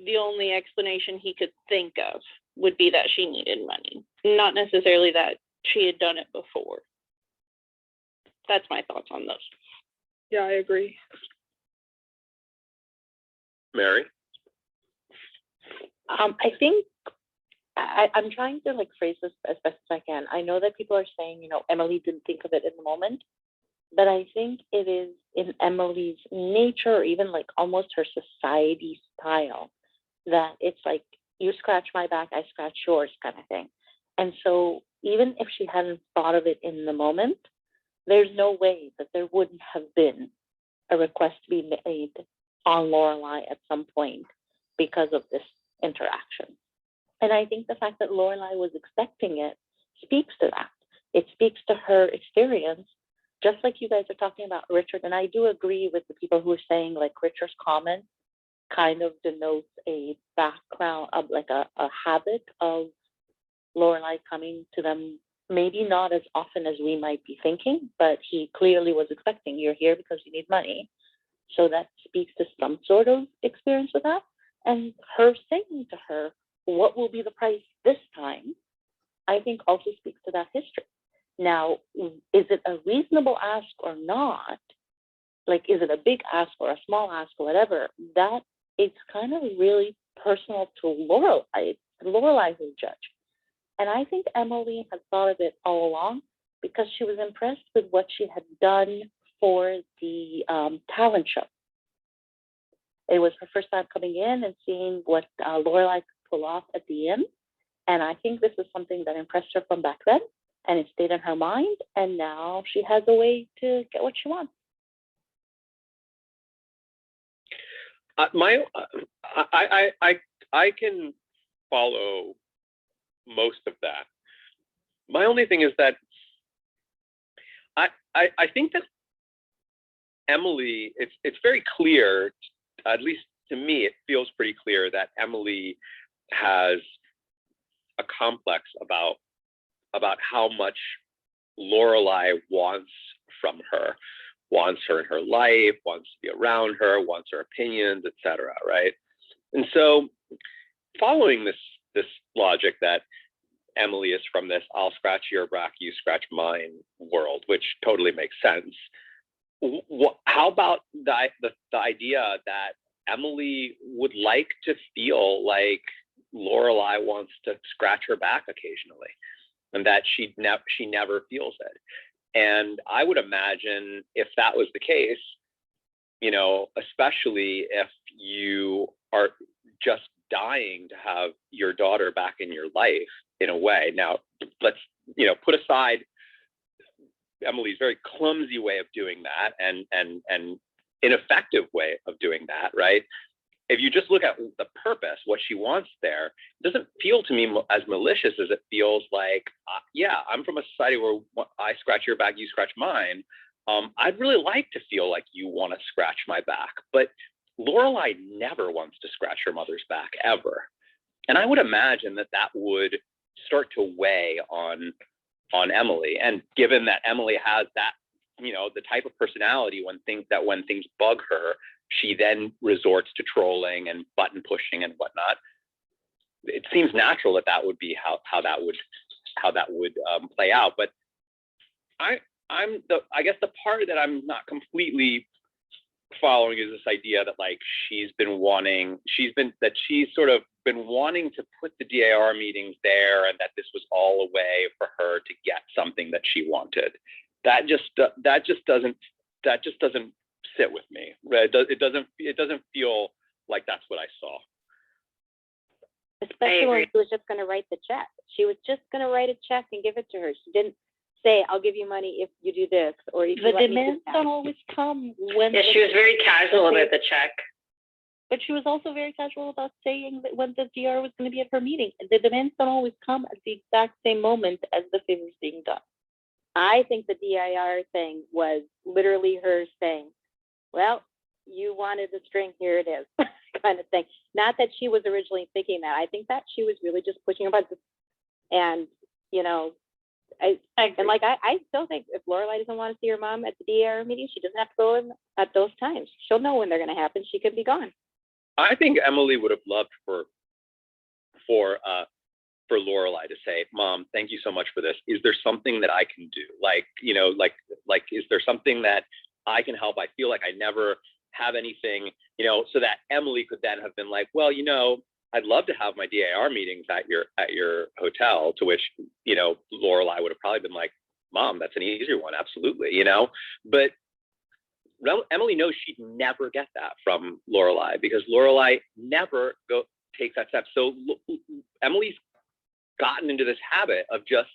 the only explanation he could think of would be that she needed money, not necessarily that she had done it before. That's my thoughts on those. Yeah, I agree. Mary? I think I'm trying to like phrase this as best as I can. I know that people are saying, you know, Emily didn't think of it in the moment, but I think it is in Emily's nature, or even like almost her society style, that it's like you scratch my back, I scratch yours kind of thing. And so even if she hadn't thought of it in the moment, there's no way that there wouldn't have been a request to be made on Lorelai at some point because of this interaction. And I think the fact that Lorelai was expecting it speaks to that. It speaks to her experience, just like you guys are talking about Richard. And I do agree with the people who are saying like Richard's comment kind of denotes a background of like a habit of Lorelai coming to them maybe not as often as we might be thinking, but he clearly was expecting, you're here because you need money. So that speaks to some sort of experience with that. And her saying to her, what will be the price this time, I think also speaks to that history. Now, is it a reasonable ask or not? Like, is it a big ask or a small ask or whatever? That it's kind of really personal to Lorelai. Lorelai is judge. And I think Emily had thought of it all along because she was impressed with what she had done for the talent show. It was her first time coming in and seeing what Lorelai could pull off at the end. And I think this is something that impressed her from back then, and it stayed in her mind. And now she has a way to get what she wants. I can follow most of that. My only thing is that I think that Emily, it's very clear, at least to me, it feels pretty clear that Emily has a complex about how much Lorelai wants from her, wants her in her life, wants to be around her, wants her opinions, etc. Right? And so, following this logic that Emily is from this "I'll scratch your back, you scratch mine" world, which totally makes sense. How about the idea that Emily would like to feel like Lorelai wants to scratch her back occasionally, and that she never feels it? And I would imagine if that was the case, especially if you are just dying to have your daughter back in your life in a way. Now, let's, put aside Emily's very clumsy way of doing that and ineffective way of doing that, right? If you just look at the purpose, what she wants there, it doesn't feel to me as malicious as it feels like, yeah, I'm from a society where I scratch your back, you scratch mine. I'd really like to feel like you want to scratch my back, but Lorelai never wants to scratch her mother's back ever. And I would imagine that would start to weigh on Emily. And given that Emily has that, the type of personality when things bug her, she then resorts to trolling and button pushing and whatnot. It seems natural that would be how that would play out. But I guess the part that I'm not completely following is this idea that like she's sort of been wanting to put the DAR meetings there, and that this was all a way for her to get something that she wanted. That just doesn't sit with me. It doesn't feel like that's what I saw. Especially when she was just going to write the check. She was just going to write a check and give it to her. She didn't say, "I'll give you money if you do this," or if the demands don't always come when. Yeah, she was very casual about the check. But she was also very casual about saying that when the DR was going to be at her meeting. The demands don't always come at the exact same moment as the favors being done. I think the DIR thing was literally her saying, "Well, you wanted the string, here it is," kind of thing. Not that she was originally thinking that. I think that she was really just pushing her buttons. And, I still think if Lorelai doesn't want to see her mom at the DIR meeting, she doesn't have to go in at those times. She'll know when they're going to happen. She could be gone. I think Emily would have loved for Lorelai to say, "Mom, thank you so much for this. Is there something that I can do? Like, is there something that I can help? I feel like I never have anything, so that Emily could then have been like, well, I'd love to have my DAR meetings at your hotel," to which, Lorelai would have probably been like, "Mom, that's an easier one. Absolutely." But Emily knows she'd never get that from Lorelai because Lorelai never takes that step. So Emily's gotten into this habit of just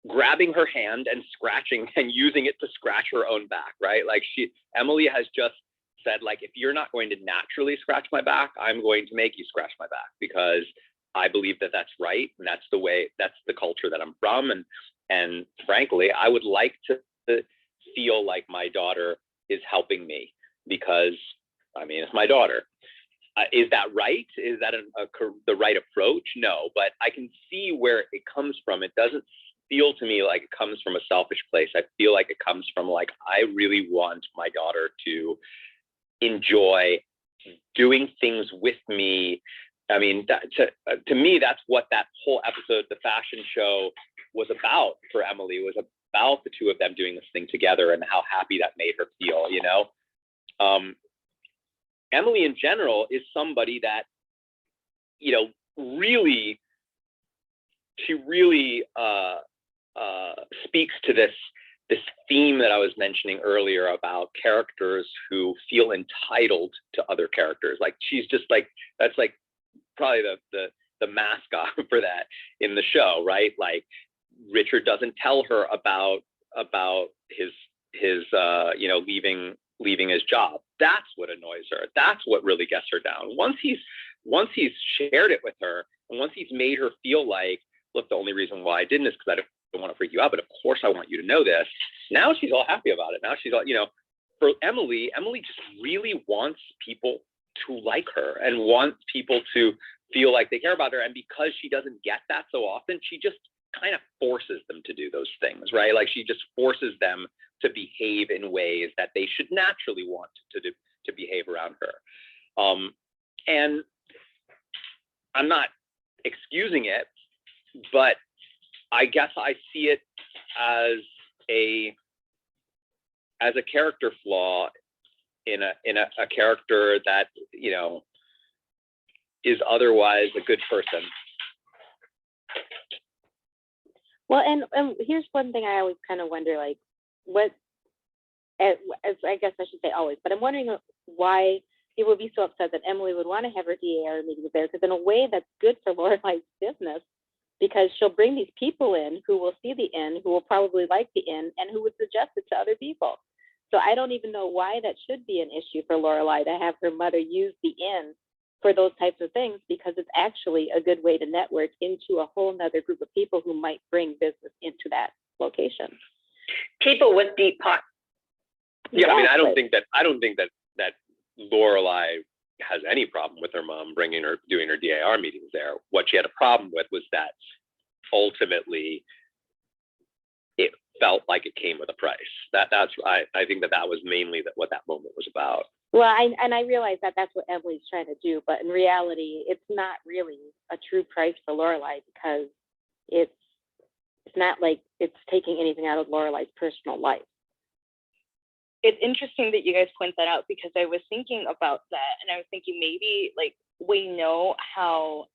grabbing her hand and scratching and using it to scratch her own back, right? Like Emily has just said, like, if you're not going to naturally scratch my back, I'm going to make you scratch my back because I believe that that's right. And that's the culture that I'm from. And frankly, I would like to feel like my daughter is helping me because, it's my daughter. Is that right? Is that the right approach? No, but I can see where it comes from. It doesn't feel to me like it comes from a selfish place. I feel like it comes from like, I really want my daughter to enjoy doing things with me. I mean, to me, that's what that whole episode, the fashion show, was about for Emily. It was about the two of them doing this thing together and how happy that made her feel, you know? Emily in general is somebody that, you know, really, she really speaks to this theme that I was mentioning earlier about characters who feel entitled to other characters. Like, she's just like, that's like probably the mascot for that in the show, right? Like, Richard doesn't tell her about his you know, leaving his job. That's what annoys her. That's what really gets her down. Once he's shared it with her, and once he's made her feel like, look, the only reason why I didn't is because I don't want to freak you out, but of course I want you to know this. Now she's all happy about it. Now she's all, you know, for Emily just really wants people to like her and wants people to feel like they care about her. And because she doesn't get that so often, she just kind of forces them to do those things, right? Like, she just forces them to behave in ways that they should naturally want to behave around her. And I'm not excusing it, but I guess I see it as a character flaw in a character that, you know, is otherwise a good person. Well, and here's one thing I always kind of wonder, like, as I guess I should say always, but I'm wondering why people would be so upset that Emily would want to have her DAR meetings there, because in a way that's good for Lorelai's business, because she'll bring these people in who will see the inn, who will probably like the inn, and who would suggest it to other people. So I don't even know why that should be an issue for Lorelai to have her mother use the inn for those types of things, because it's actually a good way to network into a whole nother group of people who might bring business into that location. People with deep pockets. Yeah, I mean, I don't think that Lorelai has any problem with her mom doing her DAR meetings there. What she had a problem with was that ultimately it felt like it came with a price. I think that was mainly what that moment was about. Well, I realize that that's what Emily's trying to do, but in reality, it's not really a true price for Lorelai, because it's not like it's taking anything out of Lorelai's personal life. It's interesting that you guys point that out, because I was thinking about that, and I was thinking maybe, like, we know how,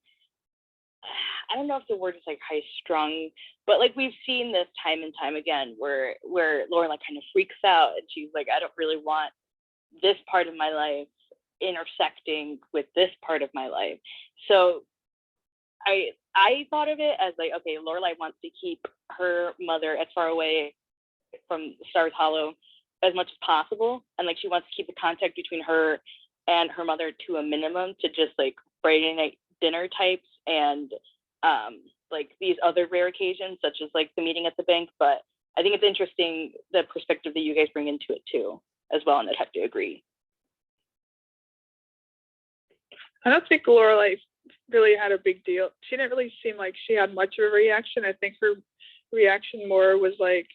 I don't know if the word is like high strung, but like we've seen this time and time again where Lorelai kind of freaks out and she's like, I don't really want this part of my life intersecting with this part of my life. So I thought of it as like, okay, Lorelai wants to keep her mother as far away from Stars Hollow as much as possible, and like she wants to keep the contact between her and her mother to a minimum, to just like Friday night dinner types and like these other rare occasions such as like the meeting at the bank. But I think it's interesting the perspective that you guys bring into it too as well, and I'd have to agree. I don't think Lorelai really had a big deal. She didn't really seem like she had much of a reaction. I think her reaction more was like,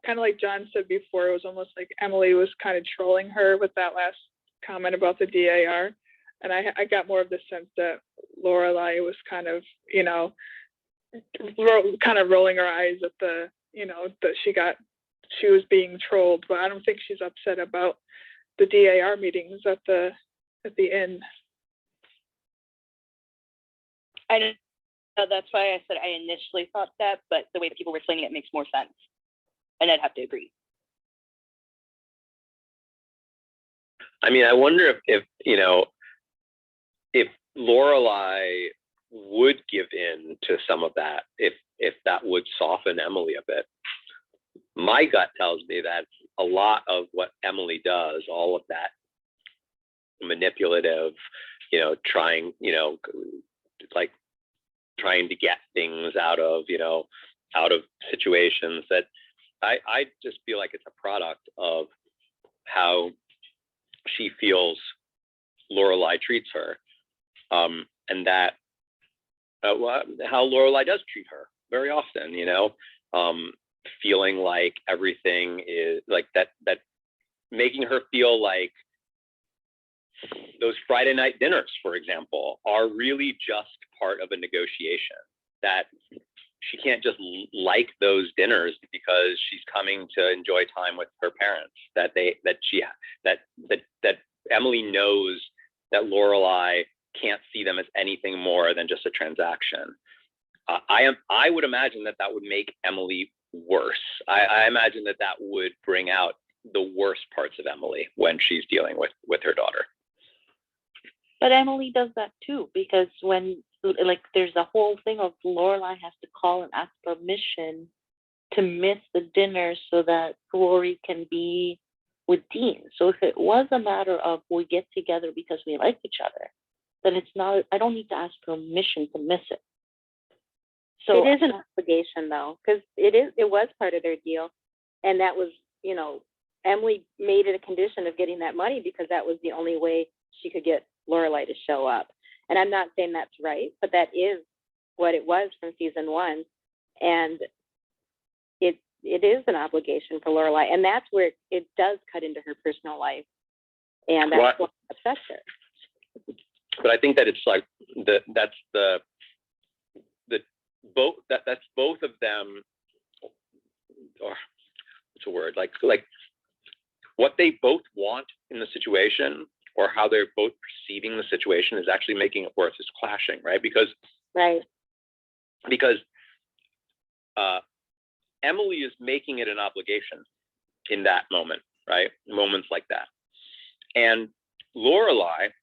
kind of like John said before, it was almost like Emily was kind of trolling her with that last comment about the DAR. And I got more of the sense that Lorelai was kind of, you know, kind of rolling her eyes at the, you know, that she was being trolled. But I don't think she's upset about the DAR meetings at the inn. I know, that's why I said I initially thought that, but the way that people were explaining it makes more sense. And I'd have to agree. I mean, I wonder if you know, if Lorelai would give in to some of that, if that would soften Emily a bit. My gut tells me that a lot of what Emily does, all of that manipulative, you know, trying to get things out of situations, that I just feel like it's a product of how she feels Lorelai treats her. And that how Lorelai does treat her very often, feeling like everything is like that, making her feel like those Friday night dinners, for example, are really just part of a negotiation, that she can't just like those dinners because she's coming to enjoy time with her parents, that Emily knows that Lorelai can't see them as anything more than just a transaction. I would imagine that would make Emily worse. I imagine that would bring out the worst parts of Emily when she's dealing with her daughter. But Emily does that too, because when there's a whole thing of Lorelai has to call and ask permission to miss the dinner so that Rory can be with Dean. So if it was a matter of we get together because we like each other, then it's not, I don't need to ask permission to miss it. So it is an obligation though, because it was part of their deal. And that was, Emily made it a condition of getting that money because that was the only way she could get Lorelai to show up. And I'm not saying that's right, but that is what it was from season 1. And it is an obligation for Lorelai. And that's where it does cut into her personal life. And that's what upsets her. But I think that it's like that's both of them, or what's the word, like what they both want in the situation, or how they're both perceiving the situation, is actually making it worse. It's clashing, right? Because Emily is making it an obligation in that moment, right? Moments like that. And Lorelai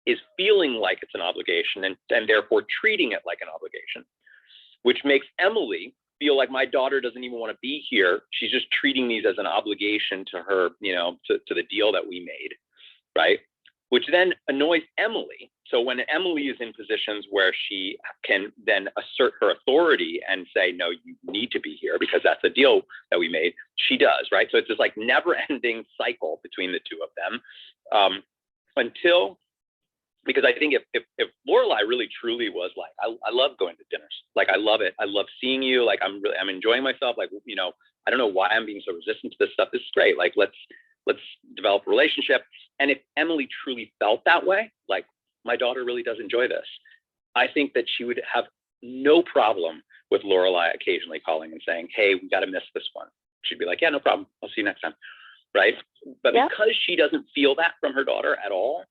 is feeling like it's an obligation and therefore treating it like an obligation, which makes Emily feel like my daughter doesn't even want to be here. She's just treating these as an obligation to her, to the deal that we made, right? Which then annoys Emily. So when Emily is in positions where she can then assert her authority and say, no, you need to be here because that's the deal that we made, she does, right? So it's this like never-ending cycle between the two of them because I think if Lorelai really truly was like, I love going to dinners, like I love it, I love seeing you, like I'm enjoying myself, like I don't know why I'm being so resistant to this stuff. This is great, like let's develop a relationship. And if Emily truly felt that way, like my daughter really does enjoy this, I think that she would have no problem with Lorelai occasionally calling and saying, hey, we got to miss this one. She'd be like, yeah, no problem, I'll see you next time, right? But because she doesn't feel that from her daughter at all,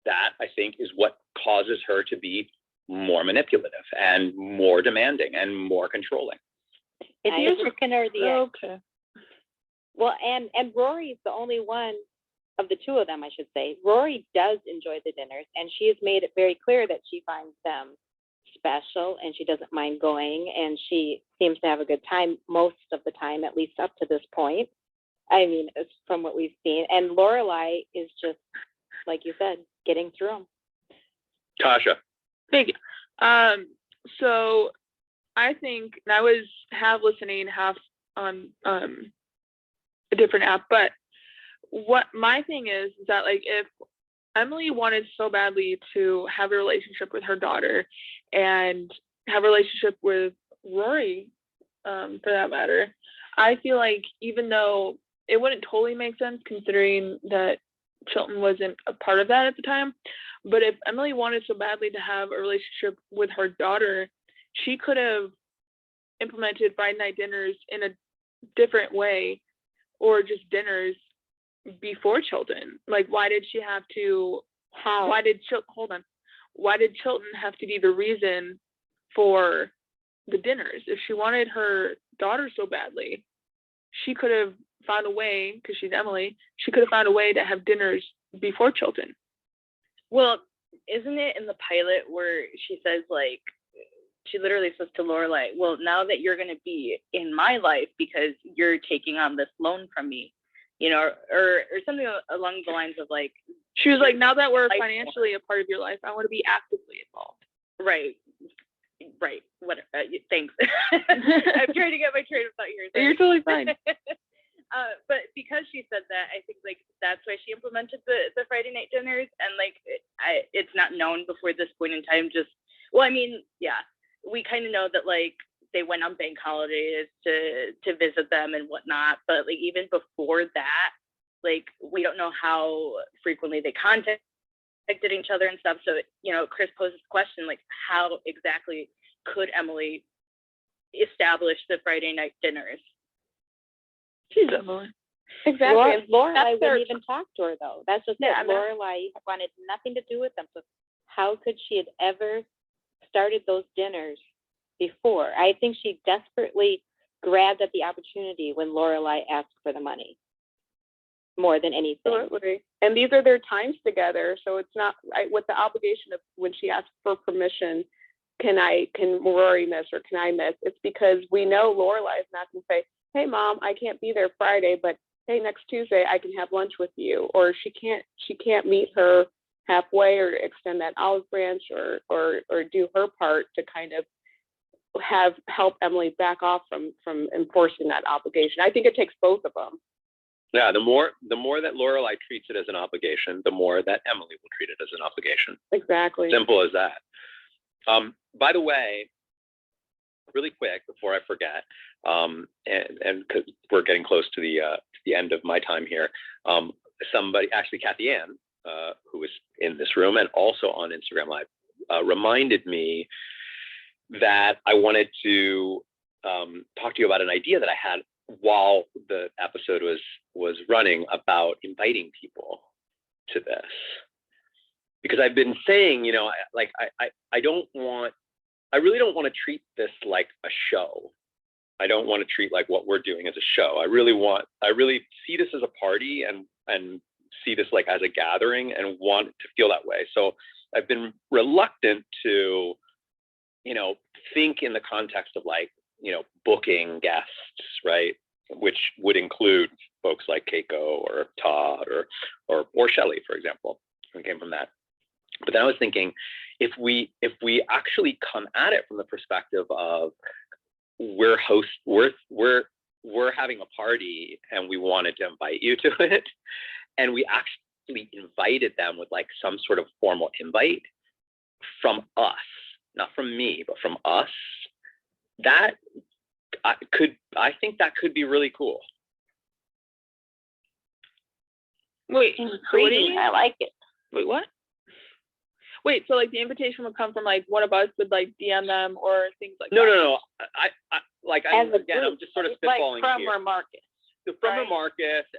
that I think is what causes her to be more manipulative and more demanding and more controlling. It's the chicken or the egg. Okay. Well, and Rory's the only one of the two of them, I should say. Rory does enjoy the dinners, and she has made it very clear that she finds them special and she doesn't mind going, and she seems to have a good time most of the time, at least up to this point. I mean, it's from what we've seen. And Lorelai is just, like you said, getting through them. Tasha. Thank you. So I think, and I was half listening, half on a different app, but what my thing is that like if Emily wanted so badly to have a relationship with her daughter and have a relationship with Rory, for that matter, I feel like even though it wouldn't totally make sense considering that Chilton wasn't a part of that at the time, but if Emily wanted so badly to have a relationship with her daughter, she could have implemented Friday night dinners in a different way, or just dinners before Chilton. Like, why did she have to? Why did Chilton have to be the reason for the dinners? If she wanted her daughter so badly, she could have found a way, because she's Emily, she could have found a way to have dinners before Chilton. Well, isn't it in the pilot where she says, like, she literally says to Lorelai, well, now that you're going to be in my life because you're taking on this loan from me, or something along the lines of like, she was like, now that we're financially a part of your life, I want to be actively involved. Right. What? Thanks. I'm trying to get my train of thought here. You're totally fine. But because she said that, I think like that's why she implemented the Friday night dinners, and like it's not known before this point in time. Well, I mean, yeah, we kind of know that like they went on bank holidays to visit them and whatnot, but like even before that, like we don't know how frequently they contacted each other and stuff. So Chris poses the question like, how exactly could Emily establish the Friday night dinners? She's Emily. Exactly. Lorelai wouldn't even talk to her though. That's just Yeah, it. Lorelai wanted nothing to do with them. So how could she have ever started those dinners before? I think she desperately grabbed at the opportunity when Lorelai asked for the money more than anything. Absolutely. And these are their times together, so it's not with the obligation of when she asks for permission, can Rory miss or can I miss? It's because we know Lorelai is not going to say, hey mom, I can't be there Friday, but hey, next Tuesday I can have lunch with you. Or she can't meet her halfway or extend that olive branch or do her part to kind of help Emily back off from enforcing that obligation. I think it takes both of them. Yeah, the more that Lorelai treats it as an obligation, the more that Emily will treat it as an obligation. Exactly. Simple as that. By the way, really quick before I forget, and because we're getting close to the end of my time here, somebody, actually Kathy Ann, who was in this room and also on Instagram Live, reminded me that I wanted to talk to you about an idea that I had while the episode was running about inviting people to this, because I've been saying, I really don't want to treat this like a show. I don't want to treat like what we're doing as a show. I really see this as a party and see this like as a gathering and want to feel that way. So I've been reluctant to, think in the context of like, booking guests, right? Which would include folks like Keiko or Todd or Shelley, for example, who came from that. But then I was thinking, if we actually come at it from the perspective of we're having a party and we wanted to invite you to it, and we actually invited them with like some sort of formal invite from us, not from me, but from us, I think that could be really cool. Wait, so what do you mean? I like it. Wait, what? Wait, so like the invitation would come from like one of us would like DM them or things like that? No. I'm just sort of spitballing like from here. Remarkist. So from Remarkist,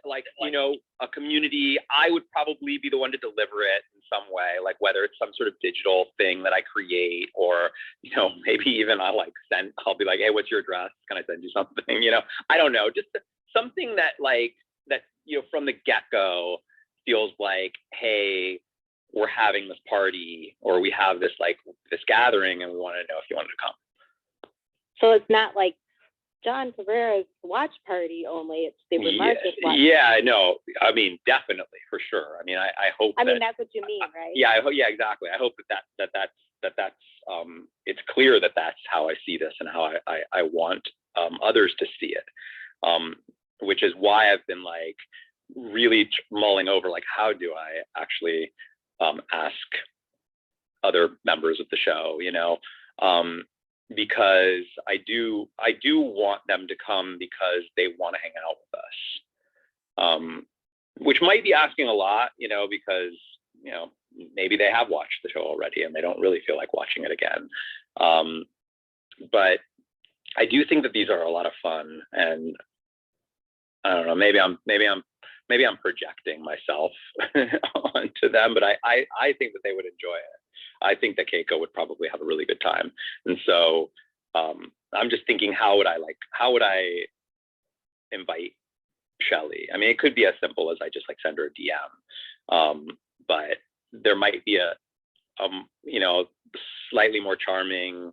a community, I would probably be the one to deliver it in some way, like whether it's some sort of digital thing that I create, or, maybe even I'll be like, hey, what's your address? Can I send you something? I don't know, just something that from the get-go feels like, hey, we're having this party, or we have this gathering and we want to know if you wanted to come. So it's not like John Cabrera's watch party only, it's the Remarkist watch. Yeah, no, I mean, definitely, for sure. I mean, I hope I mean, that's what you mean, right? Yeah, exactly. I hope that's it's clear that that's how I see this and how I want others to see it, which is why I've been like really mulling over, like, how do I actually ask other members of the show, because I do want them to come because they want to hang out with us, which might be asking a lot, because, maybe they have watched the show already and they don't really feel like watching it again. But I do think that these are a lot of fun, and I don't know, maybe I'm projecting myself onto them, but I think that they would enjoy it. I think that Keiko would probably have a really good time. And so I'm just thinking, how would I invite Shelley? I mean, it could be as simple as I just like send her a DM, but there might be a slightly more charming,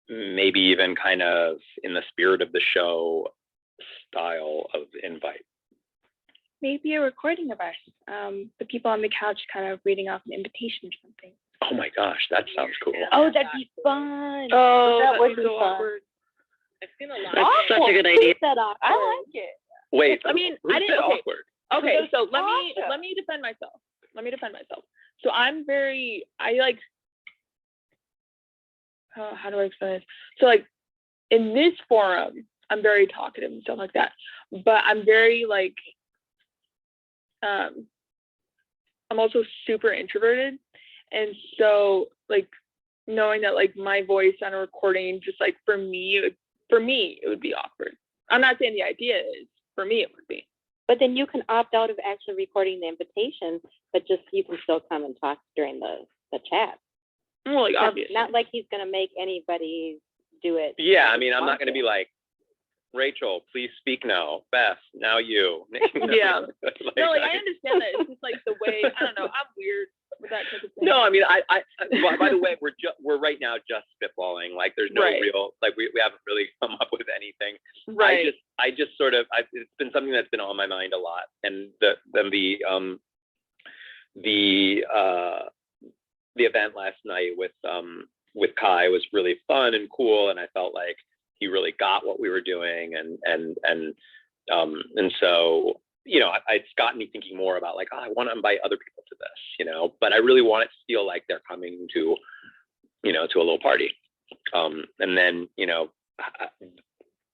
maybe even kind of in the spirit of the show style of invite. Maybe a recording of us, the people on the couch kind of reading off an invitation or something. Oh my gosh, that sounds cool. Oh, that'd be fun. Oh, that would be so fun. awkward. I've seen a lot. That's such a good idea. I like it. Wait, I mean, who I said didn't. Okay, awkward. okay. So let Tasha. me defend myself. So I'm very. I like. How do I explain this? So like, in this forum, I'm very talkative and stuff like that. But I'm very like. I'm also super introverted, and so like knowing that like my voice on a recording, just like for me it would be awkward. I'm not saying the idea is, for me it would be. But then you can opt out of actually recording the invitation, but just you can still come and talk during the chat. Well, like Not, obviously. not like he's gonna make anybody do it. Yeah, I mean, I'm not going to be like, Rachel, please speak now. Beth, now you. Yeah. Like, No, like I understand that. It's just like the way, I don't know, I'm weird with that type of thing. No, I mean, by the way, we're right now just spitballing. Like, there's no Right. real, like, we haven't really come up with anything. Right. I just sort of, it's been something that's been on my mind a lot. And the event last night with Kai was really fun and cool, and I felt like he really got what we were doing, and so, you know, it's gotten me thinking more about like, oh, I want to invite other people to this, you know, but I really want it to feel like they're coming to, you know, to a little party, and then, you know,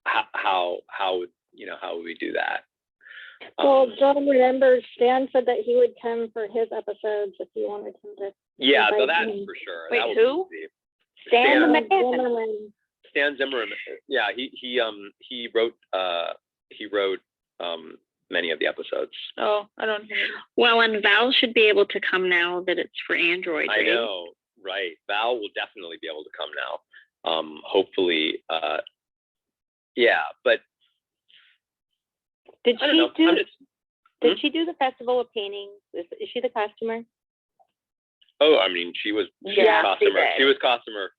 how you know, how would we do that? Well, John remembers Stan said that he would come for his episodes if you wanted him to. Yeah, so invite that's him. for sure. Wait, That would who? be easy. Stan the man. Zimmerman. Stan Zimmerman. Yeah, he wrote many of the episodes. Oh, I don't hear it. Well, and Val should be able to come now that it's for Android, I right? know, right? Val will definitely be able to come now. Hopefully, yeah, but Did I don't she know. do? I'm just, Did she do the Festival of Paintings? Is she the costumer? oh, I mean, she was Yeah, she costumer. did. She was costumer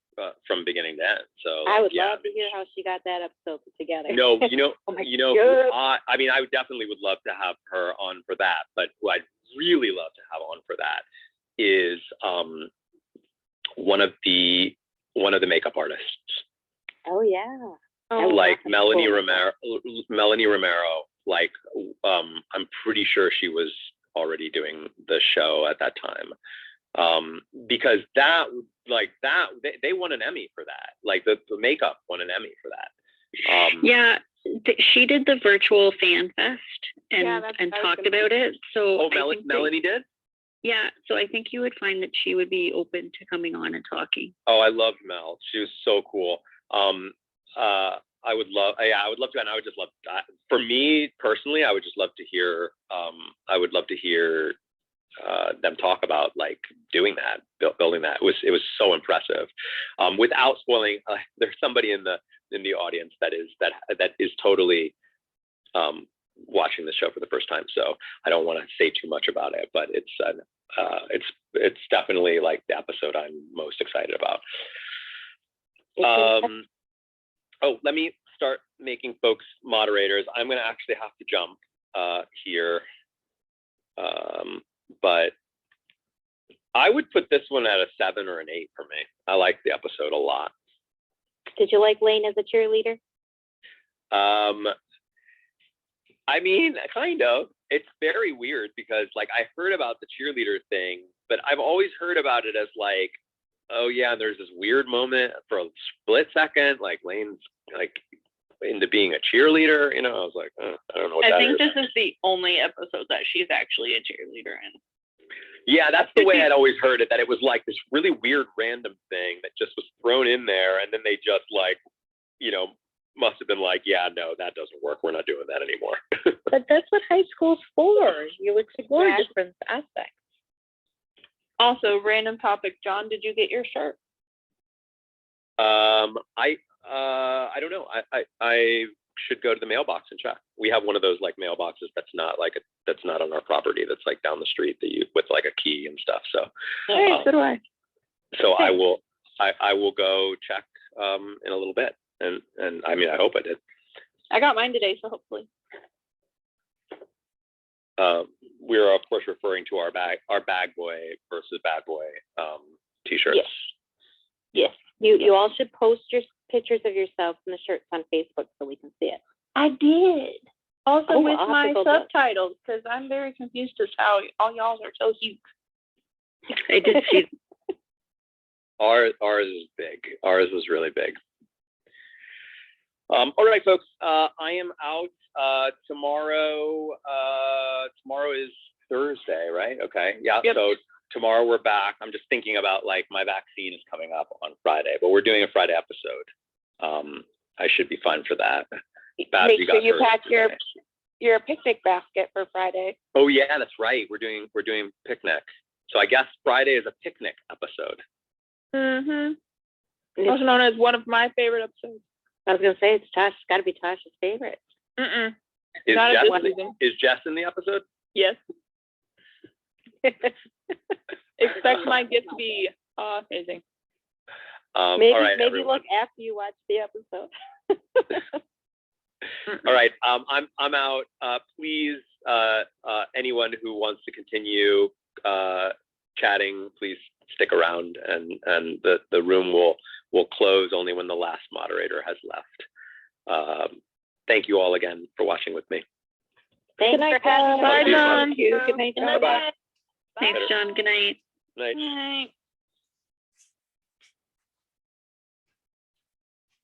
from beginning to end. So I would yeah, love to hear how she got that episode put together. No, you know, Oh my you know, God. I mean, I would definitely would love to have her on for that. But who I'd really love to have on for that is one of the makeup artists, Oh yeah. Oh, like that's Melanie cool. Romero. Melanie Romero, like I'm pretty sure she was already doing the show at that time, because that they won an Emmy for that. Like the makeup won an Emmy for that. Yeah, she did the virtual fan fest and Yeah, that's what I was talked gonna about it. So Oh, I think that- Melanie did. yeah, so I think you would find that she would be open to coming on and talking. Oh, I loved Mel. She was so cool. I would love to, and I would just love, for me personally, I would just love to hear, them talk about like doing that, building that. It was so impressive. Without spoiling, there's somebody in the audience that is totally, watching the show for the first time. So I don't want to say too much about it, but it's definitely like the episode I'm most excited about. Oh, let me start making folks moderators. I'm going to actually have to jump here, but I would put this one at a 7 or an 8 for me. I like the episode a lot. Did you like Lane as a cheerleader? I mean, kind of. It's very weird because like I heard about the cheerleader thing, but I've always heard about it as like, oh yeah, there's this weird moment for a split second, like Lane's like into being a cheerleader, you know. I was like, I don't know what I that think is. this is the only episode that she's actually a cheerleader in. Yeah, that's the way I'd always heard it, that it was like this really weird random thing that just was thrown in there, and then they just like, you know, must have been like, yeah, no, that doesn't work. We're not doing that anymore. But that's what high school's for. You explore Yeah. different aspects. Also, random topic. John, did you get your shirt? I don't know. I should go to the mailbox and check. We have one of those like mailboxes that's not on our property. That's like down the street with like a key and stuff. So, Hey, so do I. so I will go check in a little bit. And I mean, I hope I did. I got mine today, so hopefully. We're of course referring to our bag boy versus bad boy t-shirts. Yes. Yes. You all should post your pictures of yourself in the shirts on Facebook so we can see it. I did. Also Oh, with I'll have my to go look. subtitles, because I'm very confused as how all y'all are so huge. I did see. Ours is big. Ours was really big. All right, folks. I am out tomorrow. Tomorrow is Thursday, right? Okay. Yeah. Yep. So tomorrow we're back. I'm just thinking about like my vaccine is coming up on Friday, but we're doing a Friday episode. I should be fine for that. Babs, Make sure got you hers pack today. your picnic basket for Friday. Oh yeah, that's right. We're doing picnic. So I guess Friday is a picnic episode. Also known as one of my favorite episodes. I was gonna say it's got to be Tasha's favorite. Mm-mm. Is Not Jess, at this season. is Jess in the episode? Yes. Expect my gift to be amazing. Maybe all right, maybe everyone. look after you watch the episode. All right, I'm out. Please, anyone who wants to continue chatting, please stick around, and the room will close only when the last moderator has left. Thank you all again for watching with me. Thanks night, for having John. us. Bye, John. Good night, Bye-bye. Thanks, John. Good night. Night. Good night.